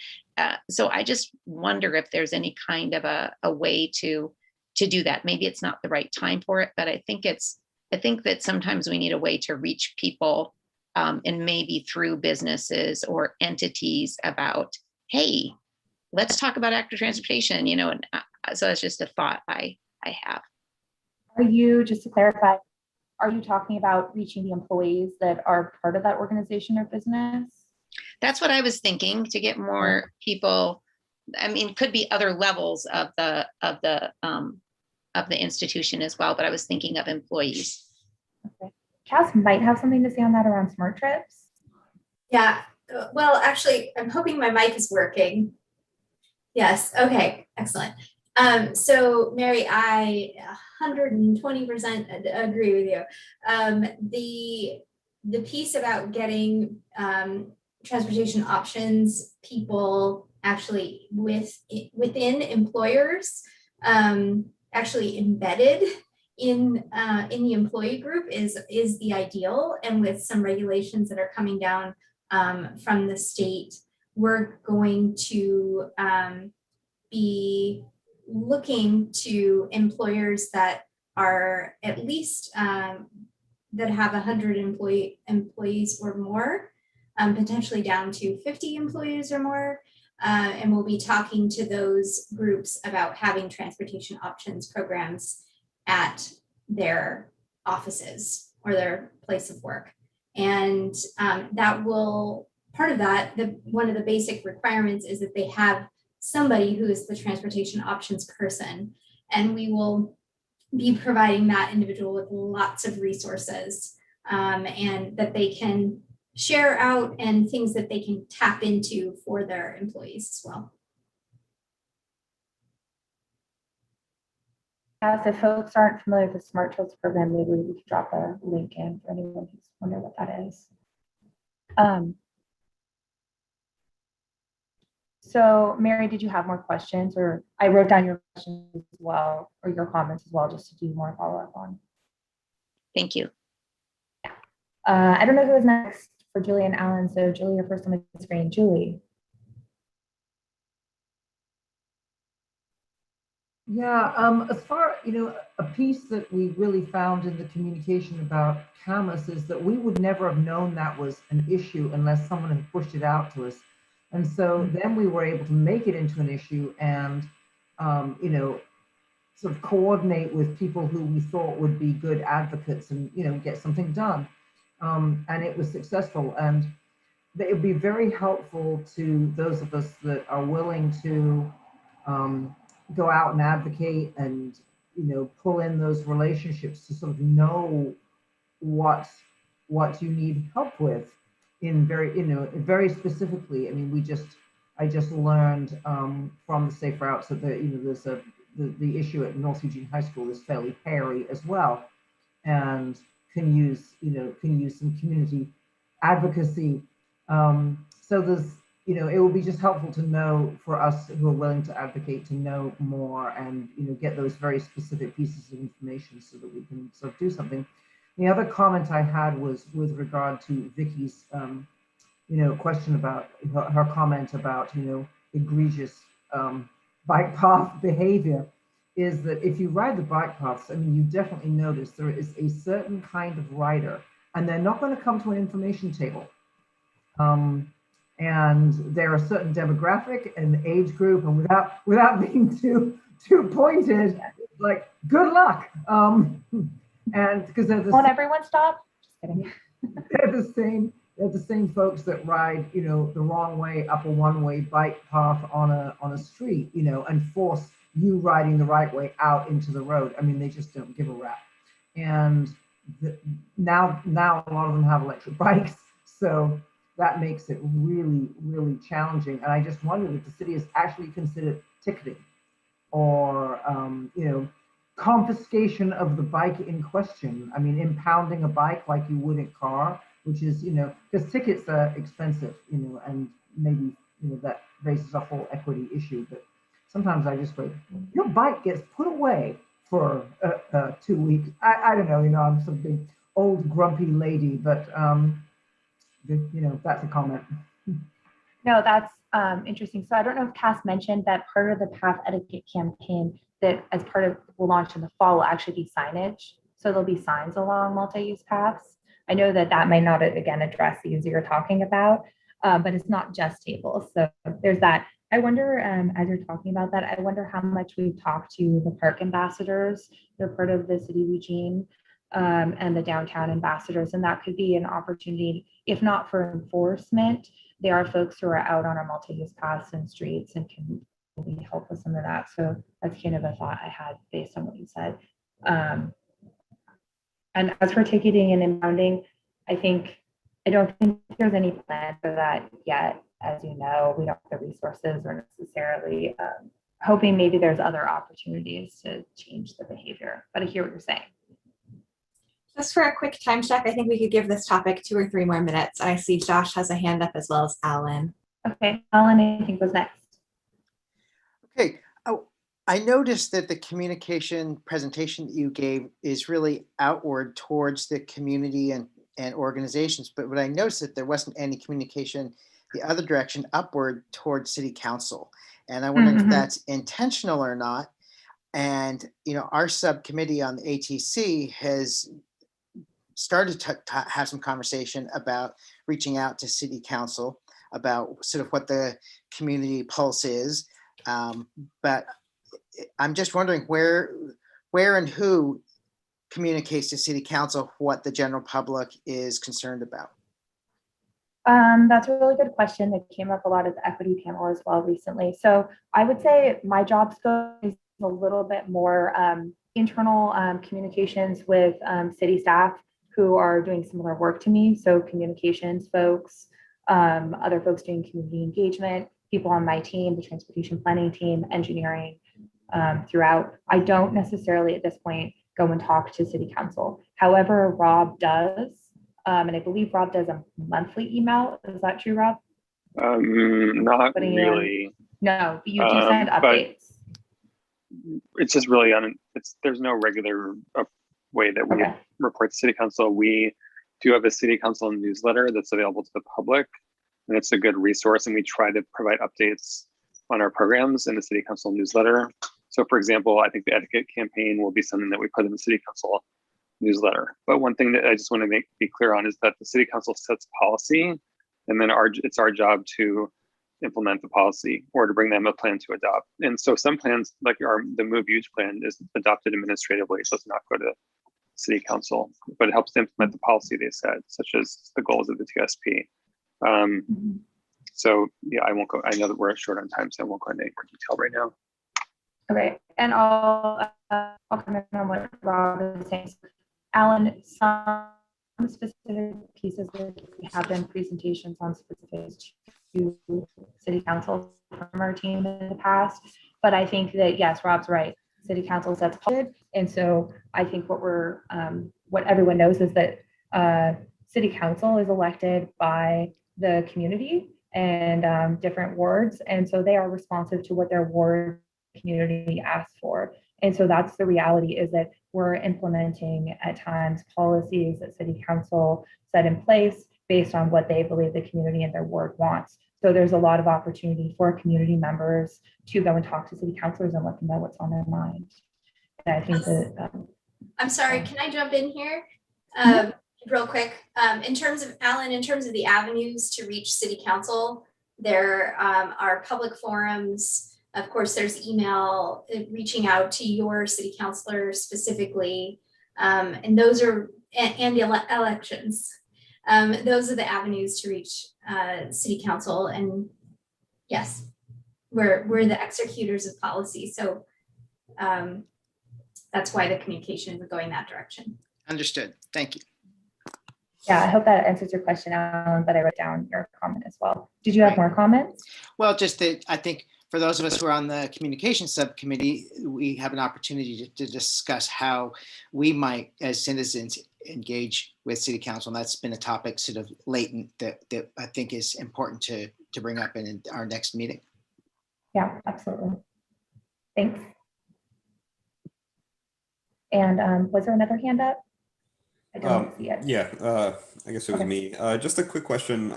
so I just wonder if there's any kind of a way to do that. Maybe it's not the right time for it, but I think that sometimes we need a way to reach people, and maybe through businesses or entities about, hey, let's talk about active transportation, and so that's just a thought I have. Are you, just to clarify, are you talking about reaching the employees that are part of that organization or business? That's what I was thinking, to get more people. I mean, could be other levels of the institution as well, but I was thinking of employees. Okay. Cass might have something to say on that around Smart Trips. Yeah, well, actually, I'm hoping my mic is working. Yes, okay, excellent. So Mary, I 120% agree with you. The piece about getting transportation options people actually within employers actually embedded in the employee group is the ideal, and with some regulations that are coming down from the state, we're going to be looking to employers that are at least that have 100 employees or more, potentially down to 50 employees or more. And we'll be talking to those groups about having transportation options programs at their offices or their place of work. And that will, part of that, one of the basic requirements is that they have somebody who is the transportation options person. And we will be providing that individual with lots of resources and that they can share out, and things that they can tap into for their employees as well. Yes, if folks aren't familiar with the Smart Trips program, maybe we could drop a link in for anyone who's wondering what that is. So Mary, did you have more questions? Or I wrote down your questions as well, or your comments as well, just to do more follow-up on. Thank you. I don't know who is next for Julie and Alan. So Julie, you're first on the screen. Julie. Yeah, as far, a piece that we really found in the communication about Camas is that we would never have known that was an issue unless someone had pushed it out to us. And so then we were able to make it into an issue and, sort of coordinate with people who we thought would be good advocates and, you know, get something done. And it was successful. And it would be very helpful to those of us that are willing to go out and advocate and, you know, pull in those relationships to sort of know what you need help with in very, you know, very specifically. I mean, I just learned from the Safe Routes that you know, there's the issue at North Eugene High School is fairly hairy as well, and can use some community advocacy. So there's, you know, it will be just helpful to know for us who are willing to advocate to know more and, you know, get those very specific pieces of information so that we can sort of do something. The other comment I had was with regard to Vicky's, you know, question about her comment about, you know, egregious bike path behavior, is that if you ride the bike paths, I mean, you definitely notice there is a certain kind of rider, and they're not going to come to an information table. And there are certain demographic and age group, and without being too pointed, like good luck. And because Won't everyone stop? Just kidding. They're the same folks that ride, you know, the wrong way up a one-way bike path on a street, you know, and force you riding the right way out into the road. I mean, they just don't give a rap. And now a lot of them have electric bikes, so that makes it really, really challenging. And I just wondered if the city has actually considered ticketing or, you know, confiscation of the bike in question. I mean, impounding a bike like you would a car, which is, you know, because tickets are expensive, you know, and maybe, you know, that raises a whole equity issue. But sometimes I just go, your bike gets put away for 2 weeks. I don't know, you know, I'm some big old grumpy lady, but, you know, that's a comment. No, that's interesting. So I don't know if Cass mentioned that part of the Path Etiquette campaign that as part of will launch in the fall will actually be signage. So there'll be signs along multi-use paths. I know that might not, again, address these you're talking about, but it's not just tables. So there's that. I wonder, as you're talking about that, I wonder how much we've talked to the park ambassadors. They're part of the city of Eugene, and the downtown ambassadors, and that could be an opportunity, if not for enforcement. There are folks who are out on our multi-use paths and streets and can maybe help with some of that. So that's kind of a thought I had based on what you said. And as for ticketing and impounding, I don't think there's any plan for that yet. As you know, we don't have the resources or necessarily hoping maybe there's other opportunities to change the behavior. But I hear what you're saying. Just for a quick time check, I think we could give this topic 2 or 3 more minutes. And I see Josh has a hand up as well as Alan. Okay, Alan, I think was next. Okay. Oh, I noticed that the communication presentation that you gave is really outward towards the community and organizations. But what I noticed that there wasn't any communication the other direction upward towards city council. And I wonder if that's intentional or not. And, you know, our subcommittee on the ATC has started to have some conversation about reaching out to city council about sort of what the community pulse is. But I'm just wondering where and who communicates to city council what the general public is concerned about. That's a really good question that came up a lot at the equity panel as well recently. So I would say my job scope is a little bit more internal communications with city staff who are doing similar work to me. So communications folks, other folks doing community engagement, people on my team, the transportation planning team, engineering throughout. I don't necessarily at this point go and talk to city council. However, Rob does. And I believe Rob does a monthly email. Is that true, Rob? Not really. No, you do send updates. It's just really there's no regular way that we report to city council. We do have a city council newsletter that's available to the public, and it's a good resource. And we try to provide updates on our programs in the city council newsletter. So for example, I think the etiquette campaign will be something that we put in the city council newsletter. But one thing that I just want to be clear on is that the city council sets policy, and then it's our job to implement the policy or to bring them a plan to adopt. And so some plans, like the Move Use plan, is adopted administratively, so it's not go to city council, but it helps to implement the policy they set, such as the goals of the TSP. So yeah, I won't go. I know that we're short on time, so I won't go into any more detail right now. Okay, and I'll comment on what Rob is saying. Alan, some specific pieces that have been presentations on specifics to city council from our team in the past, but I think that yes, Rob's right. City council sets policy, and so I think what everyone knows is that city council is elected by the community and different wards, and so they are responsive to what their ward community asks for. And so that's the reality, is that we're implementing at times policies that city council set in place based on what they believe the community and their ward wants. So there's a lot of opportunity for community members to go and talk to city councilors and let them know what's on their mind. And I think that I'm sorry, can I jump in here real quick? In terms of Alan, in terms of the avenues to reach city council, there are public forums. Of course, there's email, reaching out to your city councilor specifically, and those are, and the elections. Those are the avenues to reach city council. And yes, we're the executors of policy. So that's why the communication is going that direction. Understood. Thank you. yeah, I hope that answers your question, Alan, but I wrote down your comment as well. Did you have more comments? Well, just that I think for those of us who are on the communication subcommittee, we have an opportunity to discuss how we might, as citizens, engage with city council. And that's been a topic sort of latent that I think is important to bring up in our next meeting. Yeah, absolutely. Thanks. And was there another hand up? I don't see it. Yeah, I guess it was me. Just a quick question.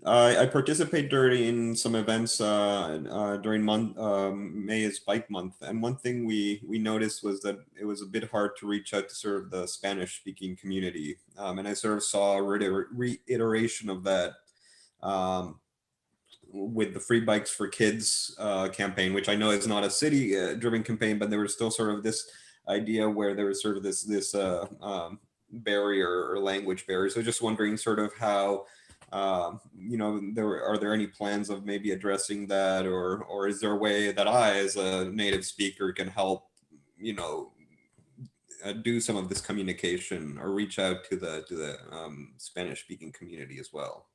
I participate during some events during May is Bike Month, and one thing we noticed was that it was a bit hard to reach out to sort of the Spanish-speaking community, and I sort of saw a reiteration of that with the Free Bikes for Kids campaign, which I know is not a city-driven campaign, but there was still sort of this idea where there was sort of this barrier or language barrier. So just wondering sort of how. You know, are there any plans of maybe addressing that, or is there a way that I, as a native speaker, can help, you know, do some of this communication or reach out to the Spanish-speaking community as well?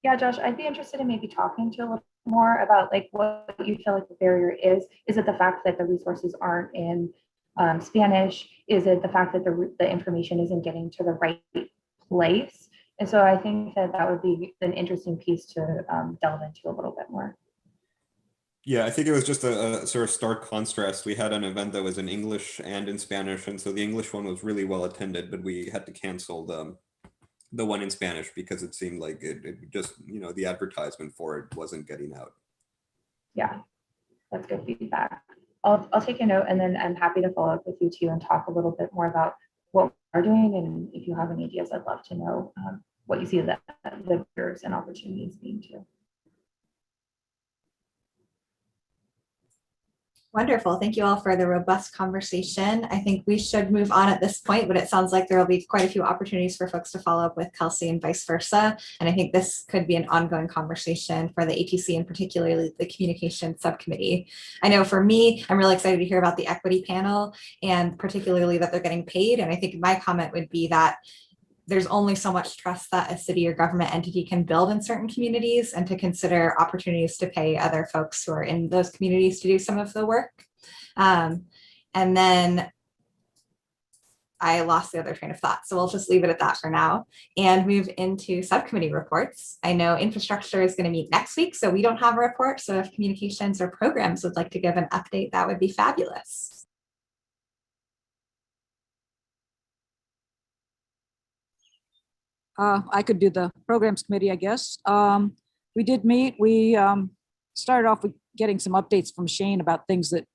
Yeah, Josh, I'd be interested in maybe talking to you a little more about like what you feel like the barrier is. Is it the fact that the resources aren't in Spanish? Is it the fact that the information isn't getting to the right place? And so I think that would be an interesting piece to delve into a little bit more. Yeah, I think it was just a sort of stark contrast. We had an event that was in English and in Spanish, and so the English one was really well attended, but we had to cancel the one in Spanish because it seemed like it just, you know, the advertisement for it wasn't getting out. Yeah, that's good feedback. I'll take a note, and then I'm happy to follow up with you too and talk a little bit more about what we're doing, and if you have any ideas, I'd love to know what you see the barriers and opportunities being too. Wonderful. Thank you all for the robust conversation. I think we should move on at this point, but it sounds like there will be quite a few opportunities for folks to follow up with Kelsey and vice versa. And I think this could be an ongoing conversation for the ATC and particularly the communication subcommittee. I know for me, I'm really excited to hear about the equity panel and particularly that they're getting paid. And I think my comment would be that there's only so much trust that a city or government entity can build in certain communities, and to consider opportunities to pay other folks who are in those communities to do some of the work. And then I lost the other train of thought, so we'll just leave it at that for now and move into subcommittee reports. I know infrastructure is going to meet next week, so we don't have a report. So if communications or programs would like to give an update, that would be fabulous. I could do the programs committee, I guess. We did meet. We started off with getting some updates from Shane about things that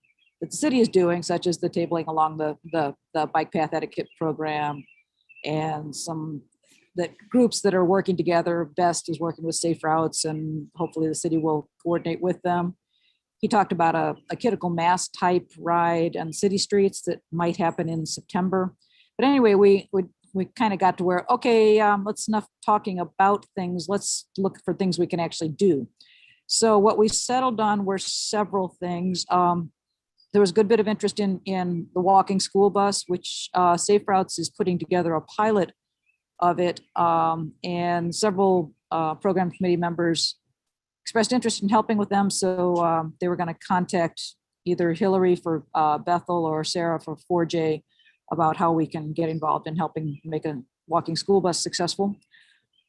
the city is doing, such as the tabling along the bike path etiquette program and that groups that are working together best is working with Safe Routes, and hopefully the city will coordinate with them. He talked about a critical mass type ride on city streets that might happen in September. But anyway, we kind of got to where, okay, let's enough talking about things. Let's look for things we can actually do. So what we settled on were several things. There was a good bit of interest in the walking school bus, which Safe Routes is putting together a pilot of it. And several program committee members expressed interest in helping with them. So they were going to contact either Hillary for Bethel or Sarah for 4J about how we can get involved in helping make a walking school bus successful.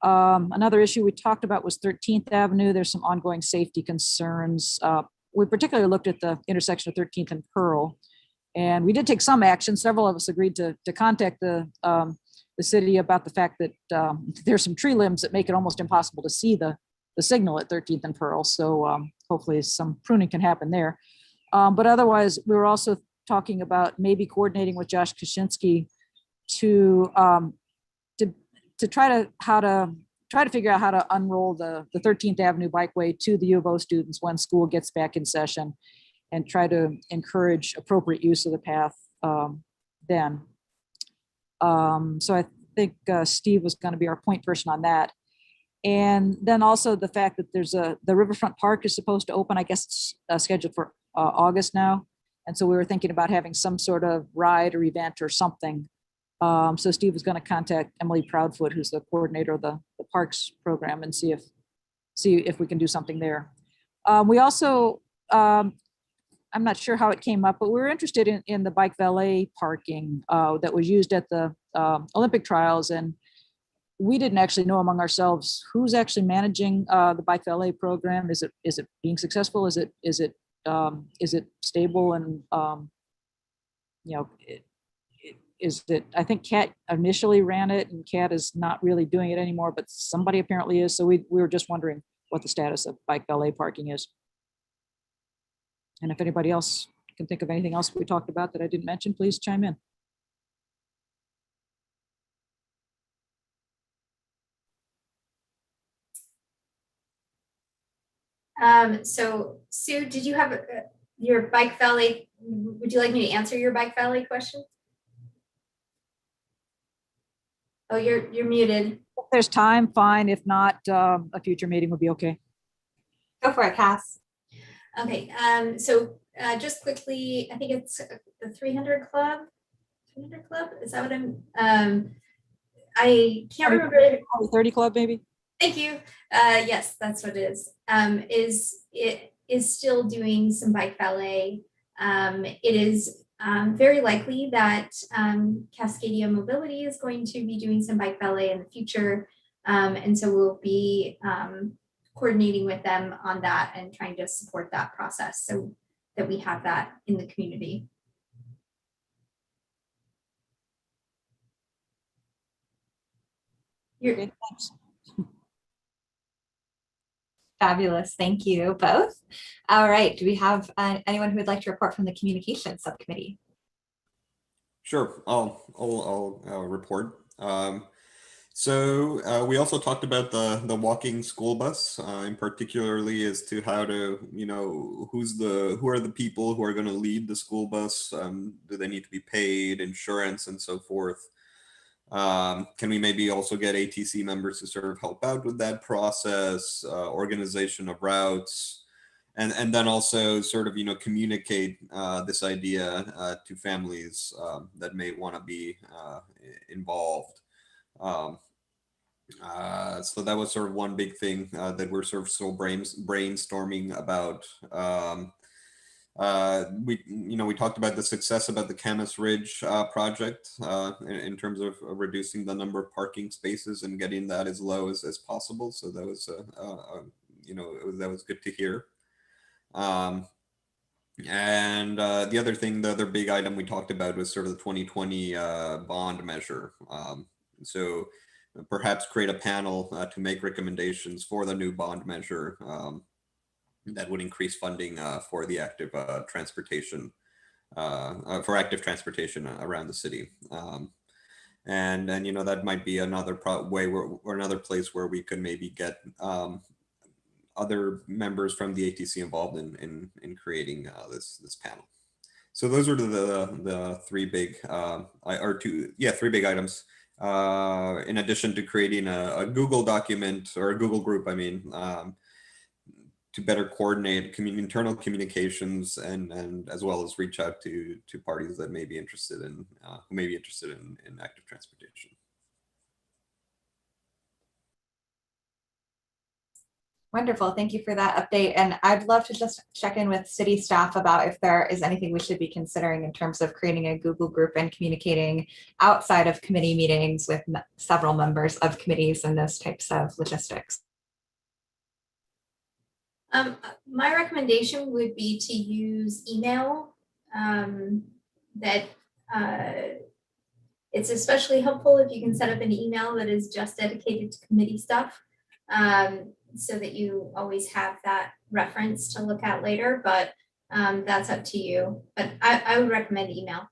Another issue we talked about was 13th Avenue. There's some ongoing safety concerns. We particularly looked at the intersection of 13th and Pearl, and we did take some action. Several of us agreed to contact the city about the fact that there's some tree limbs that make it almost impossible to see the signal at 13th and Pearl. So hopefully some pruning can happen there. But otherwise, we were also talking about maybe coordinating with Josh Kaczynski to try to figure out how to unroll the 13th Avenue bikeway to the U of O students when school gets back in session, and try to encourage appropriate use of the path then. So I think Steve was going to be our point person on that. And then also the fact that there's the Riverfront Park is supposed to open, I guess it's scheduled for August now. And so we were thinking about having some sort of ride or event or something. So Steve was going to contact Emily Proudfoot, who's the coordinator of the parks program, and see if we can do something there. We also, I'm not sure how it came up, but we were interested in the bike valet parking that was used at the Olympic trials. And we didn't actually know among ourselves who's actually managing the bike valet program. Is it being successful? Is it stable? And is it? I think Kat initially ran it, and Kat is not really doing it anymore, but somebody apparently is. So we were just wondering what the status of bike valet parking is. And if anybody else can think of anything else we talked about that I didn't mention, please chime in. So Sue, did you have your bike valet? Would you like me to answer your bike valet question? Oh, you're muted. If there's time, fine. If not, a future meeting would be okay. Go for it, Cass. Okay, so just quickly, I think it's the 300 Club. 300 Club, is that what I can't remember. 30 Club, maybe? Thank you. Yes, that's what it is still doing some bike valet. It is very likely that Cascadia Mobility is going to be doing some bike valet in the future. And so we'll be coordinating with them on that and trying to support that process so that we have that in the community. Okay, Fabulous. Thank you both. All right. Do we have anyone who would like to report from the communications subcommittee? Sure, I'll report. So we also talked about the walking school bus, in particularly as to how to, who are the people who are going to lead the school bus? Do they need to be paid, insurance, and so forth? Can we maybe also get ATC members to sort of help out with that process, organization of routes, and then also sort of, communicate this idea to families that may want to be involved. So that was sort of one big thing that we're sort of still brainstorming about. We talked about the success about the Camas Ridge project in terms of reducing the number of parking spaces and getting that as low as possible. So that was that was good to hear. And the other big item we talked about was sort of the 2020 bond measure. So perhaps create a panel to make recommendations for the new bond measure that would increase funding for the active transportation, around the city. and you know, that might be another way where, or another place where we could maybe get other members from the ATC involved in creating this panel. So those are the three big three big items. In addition to creating a Google document, or a Google group, I mean, to better coordinate internal communications, and as well as reach out to parties that may be interested in who may be interested in active transportation. Wonderful. Thank you for that update. And I'd love to just check in with city staff about if there is anything we should be considering in terms of creating a Google group and communicating outside of committee meetings with several members of committees and those types of logistics. My recommendation would be to use email. It's especially helpful if you can set up an email that is just dedicated to committee stuff, so that you always have that reference to look at later, but that's up to you. But I would recommend email.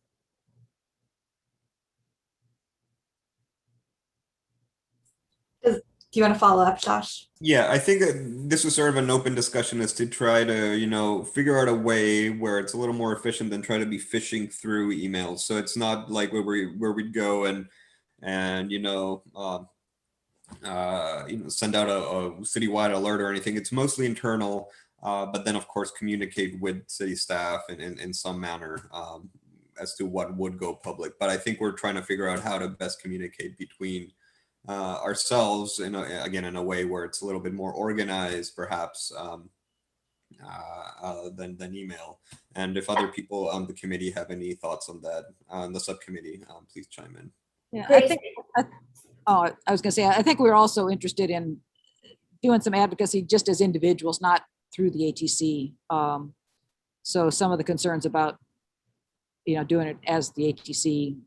Do you want to follow up, Josh? Yeah, I think that this was sort of an open discussion, is to try to, you know, figure out a way where it's a little more efficient than try to be fishing through emails. So it's not like where we'd go and you know, send out a citywide alert or anything. It's mostly internal, but then of course communicate with city staff in some manner as to what would go public. But I think we're trying to figure out how to best communicate between ourselves in a way where it's a little bit more organized, perhaps, than email. And if other people on the committee have any thoughts on that, on the subcommittee, please chime in. Yeah, I was going to say, I think we're also interested in doing some advocacy just as individuals, not through the ATC. So some of the concerns about, you know, doing it as the ATC,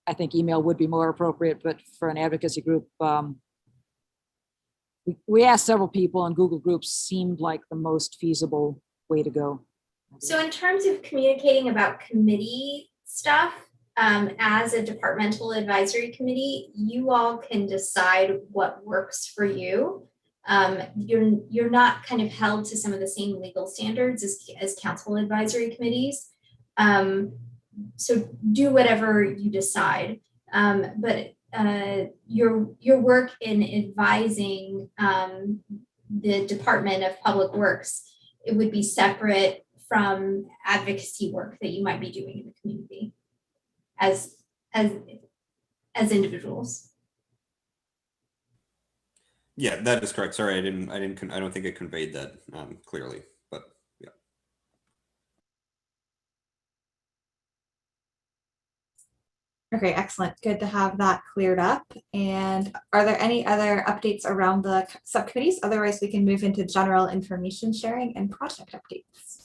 I think email would be more appropriate, but for an advocacy group, we asked several people, and Google Groups seemed like the most feasible way to go. So in terms of communicating about committee stuff, as a departmental advisory committee, you all can decide what works for you. You're not kind of held to some of the same legal standards as council advisory committees. So do whatever you decide. But your work in advising the Department of Public Works, it would be separate from advocacy work that you might be doing in the community as individuals. Yeah, that is correct. Sorry, I don't think I conveyed that clearly, but yeah. Okay, excellent. Good to have that cleared up. And are there any other updates around the subcommittees? Otherwise, we can move into general information sharing and project updates.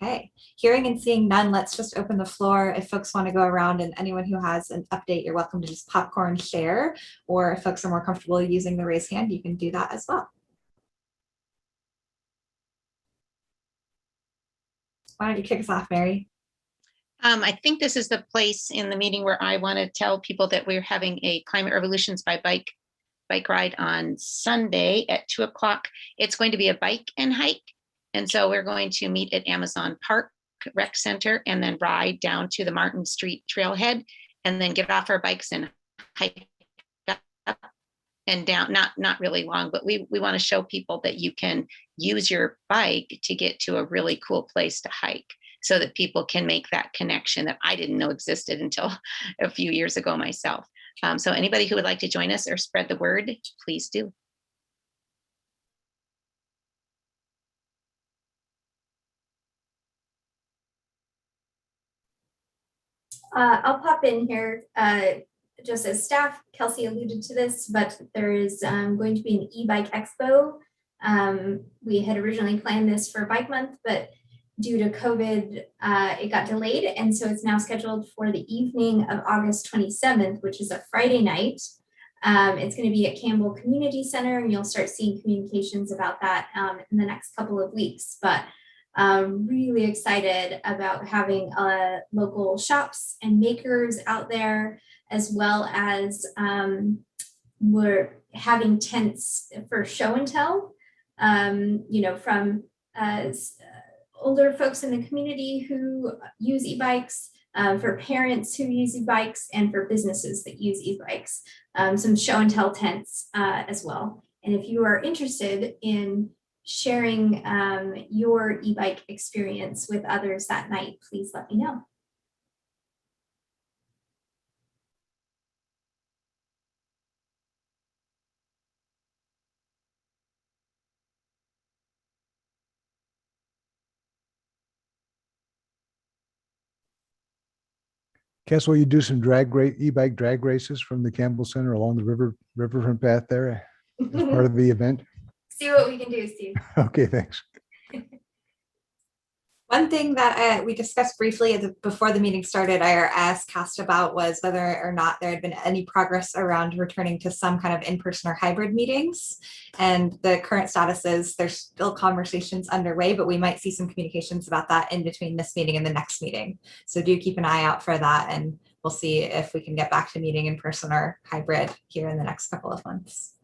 Okay, hearing and seeing none, let's just open the floor. If folks want to go around, and anyone who has an update, you're welcome to just popcorn share, or if folks are more comfortable using the raise hand, you can do that as well. Why don't you kick us off, Mary? I think this is the place in the meeting where I want to tell people that we're having a Climate Revolutions by bike ride on Sunday at 2 o'clock. It's going to be a bike and hike. And so we're going to meet at Amazon Park Rec Center and then ride down to the Martin Street trailhead and then get off our bikes and hike up and down. Not really long, but we want to show people that you can use your bike to get to a really cool place to hike, so that people can make that connection that I didn't know existed until a few years ago myself. So anybody who would like to join us or spread the word, please do. I'll pop in here just as staff. Kelsey alluded to this, but there is going to be an e-bike expo. We had originally planned this for Bike Month, but due to COVID, it got delayed. And so it's now scheduled for the evening of August 27th, which is a Friday night. It's going to be at Campbell Community Center, and you'll start seeing communications about that in the next couple of weeks. But Really excited about having local shops and makers out there, as well as we're having tents for show and tell, from older folks in the community who use e-bikes, for parents who use e-bikes, and for businesses that use e-bikes, some show and tell tents as well. And if you are interested in sharing your e-bike experience with others that night, please let me know. Cass, will you do some e-bike drag races from the Campbell Center along the riverfront path there as part of the event? See what we can do, Steve. Okay, thanks. One thing that we discussed briefly before the meeting started, I asked Cast about was whether or not there had been any progress around returning to some kind of in-person or hybrid meetings. And the current status is there's still conversations underway, but we might see some communications about that in between this meeting and the next meeting. So do keep an eye out for that, and we'll see if we can get back to meeting in person or hybrid here in the next couple of months.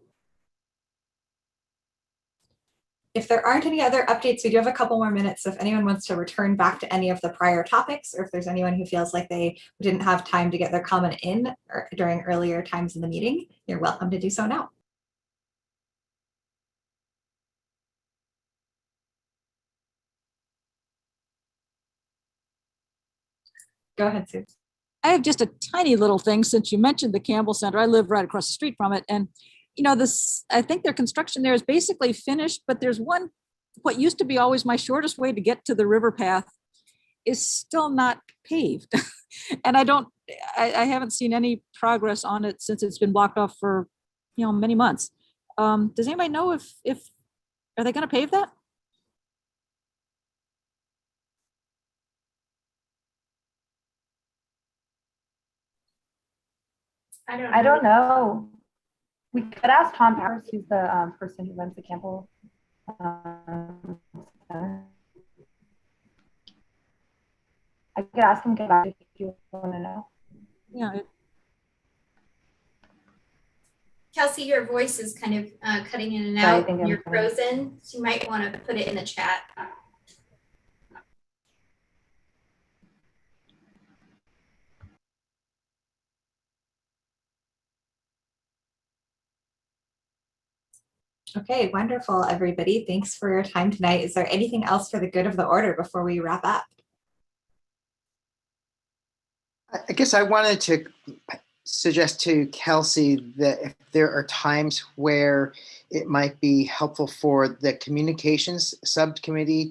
If there aren't any other updates, we do have a couple more minutes. So if anyone wants to return back to any of the prior topics, or if there's anyone who feels like they didn't have time to get their comment in during earlier times in the meeting, you're welcome to do so now. Go ahead, Sue. I have just a tiny little thing since you mentioned the Campbell Center. I live right across the street from it. And I think their construction there is basically finished, but there's what used to be always my shortest way to get to the river path is still not paved. And I haven't seen any progress on it since it's been blocked off for, many months. Does anybody know if are they going to pave that? I don't know. We could ask Tom Powers, who's the person who runs the Campbell Center. I could ask him to get back if you want to know. Yeah. Kelsey, your voice is kind of cutting in and Sorry, out. You're frozen, so you might want to put it in the chat. Okay, wonderful, everybody. Thanks for your time tonight. Is there anything else for the good of the order before we wrap up? I guess I wanted to suggest to Kelsey that if there are times where it might be helpful for the communications subcommittee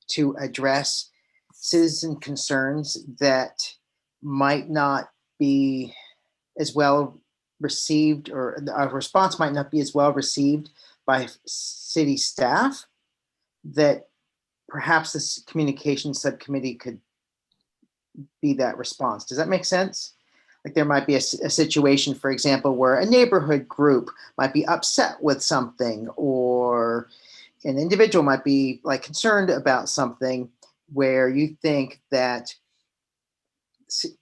to address citizen concerns that might not be as well received, or a response might not be as well received by city staff, that perhaps this communications subcommittee could be that response. Does that make sense? Like there might be a situation, for example, where a neighborhood group might be upset with something, or an individual might be like concerned about something where you think that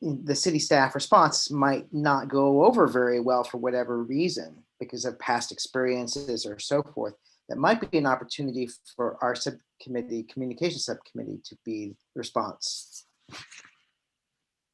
the city staff response might not go over very well for whatever reason, because of past experiences or so forth. That might be an opportunity for our subcommittee, communication subcommittee, to be the response.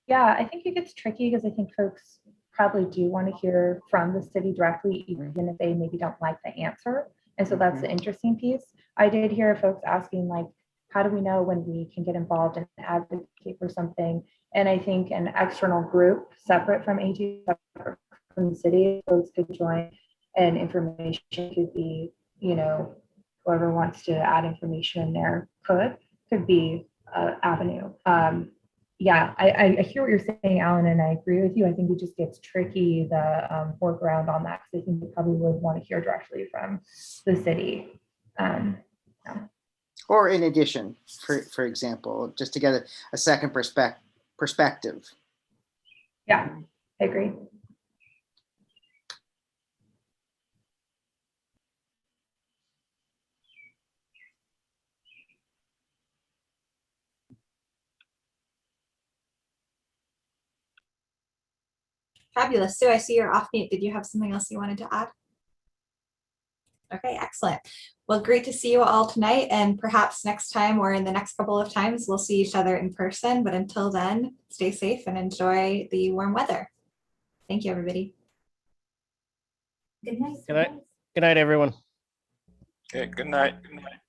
Yeah, I think it gets tricky because I think folks probably do want to hear from the city directly, even if they maybe don't like the answer. And so that's the interesting piece. I did hear folks asking, like, how do we know when we can get involved and advocate for something? And I think an external group separate from AG, separate from the city, folks could join, and information could be, whoever wants to add information in there could be an avenue. Yeah, I hear what you're saying, Alan, and I agree with you. I think it just gets tricky, the foreground on that, because I think we probably would want to hear directly from the city. Yeah. Or in addition, for example, just to get a second perspective. Yeah, I agree. Fabulous. Sue, I see you're off mute. Did you have something else you wanted to add? Okay, excellent. Well, great to see you all tonight, and perhaps next time or in the next couple of times, we'll see each other in person. But until then, stay safe and enjoy the warm weather. Thank you, everybody. Good night. Good night, everyone. Okay, good night. Good night.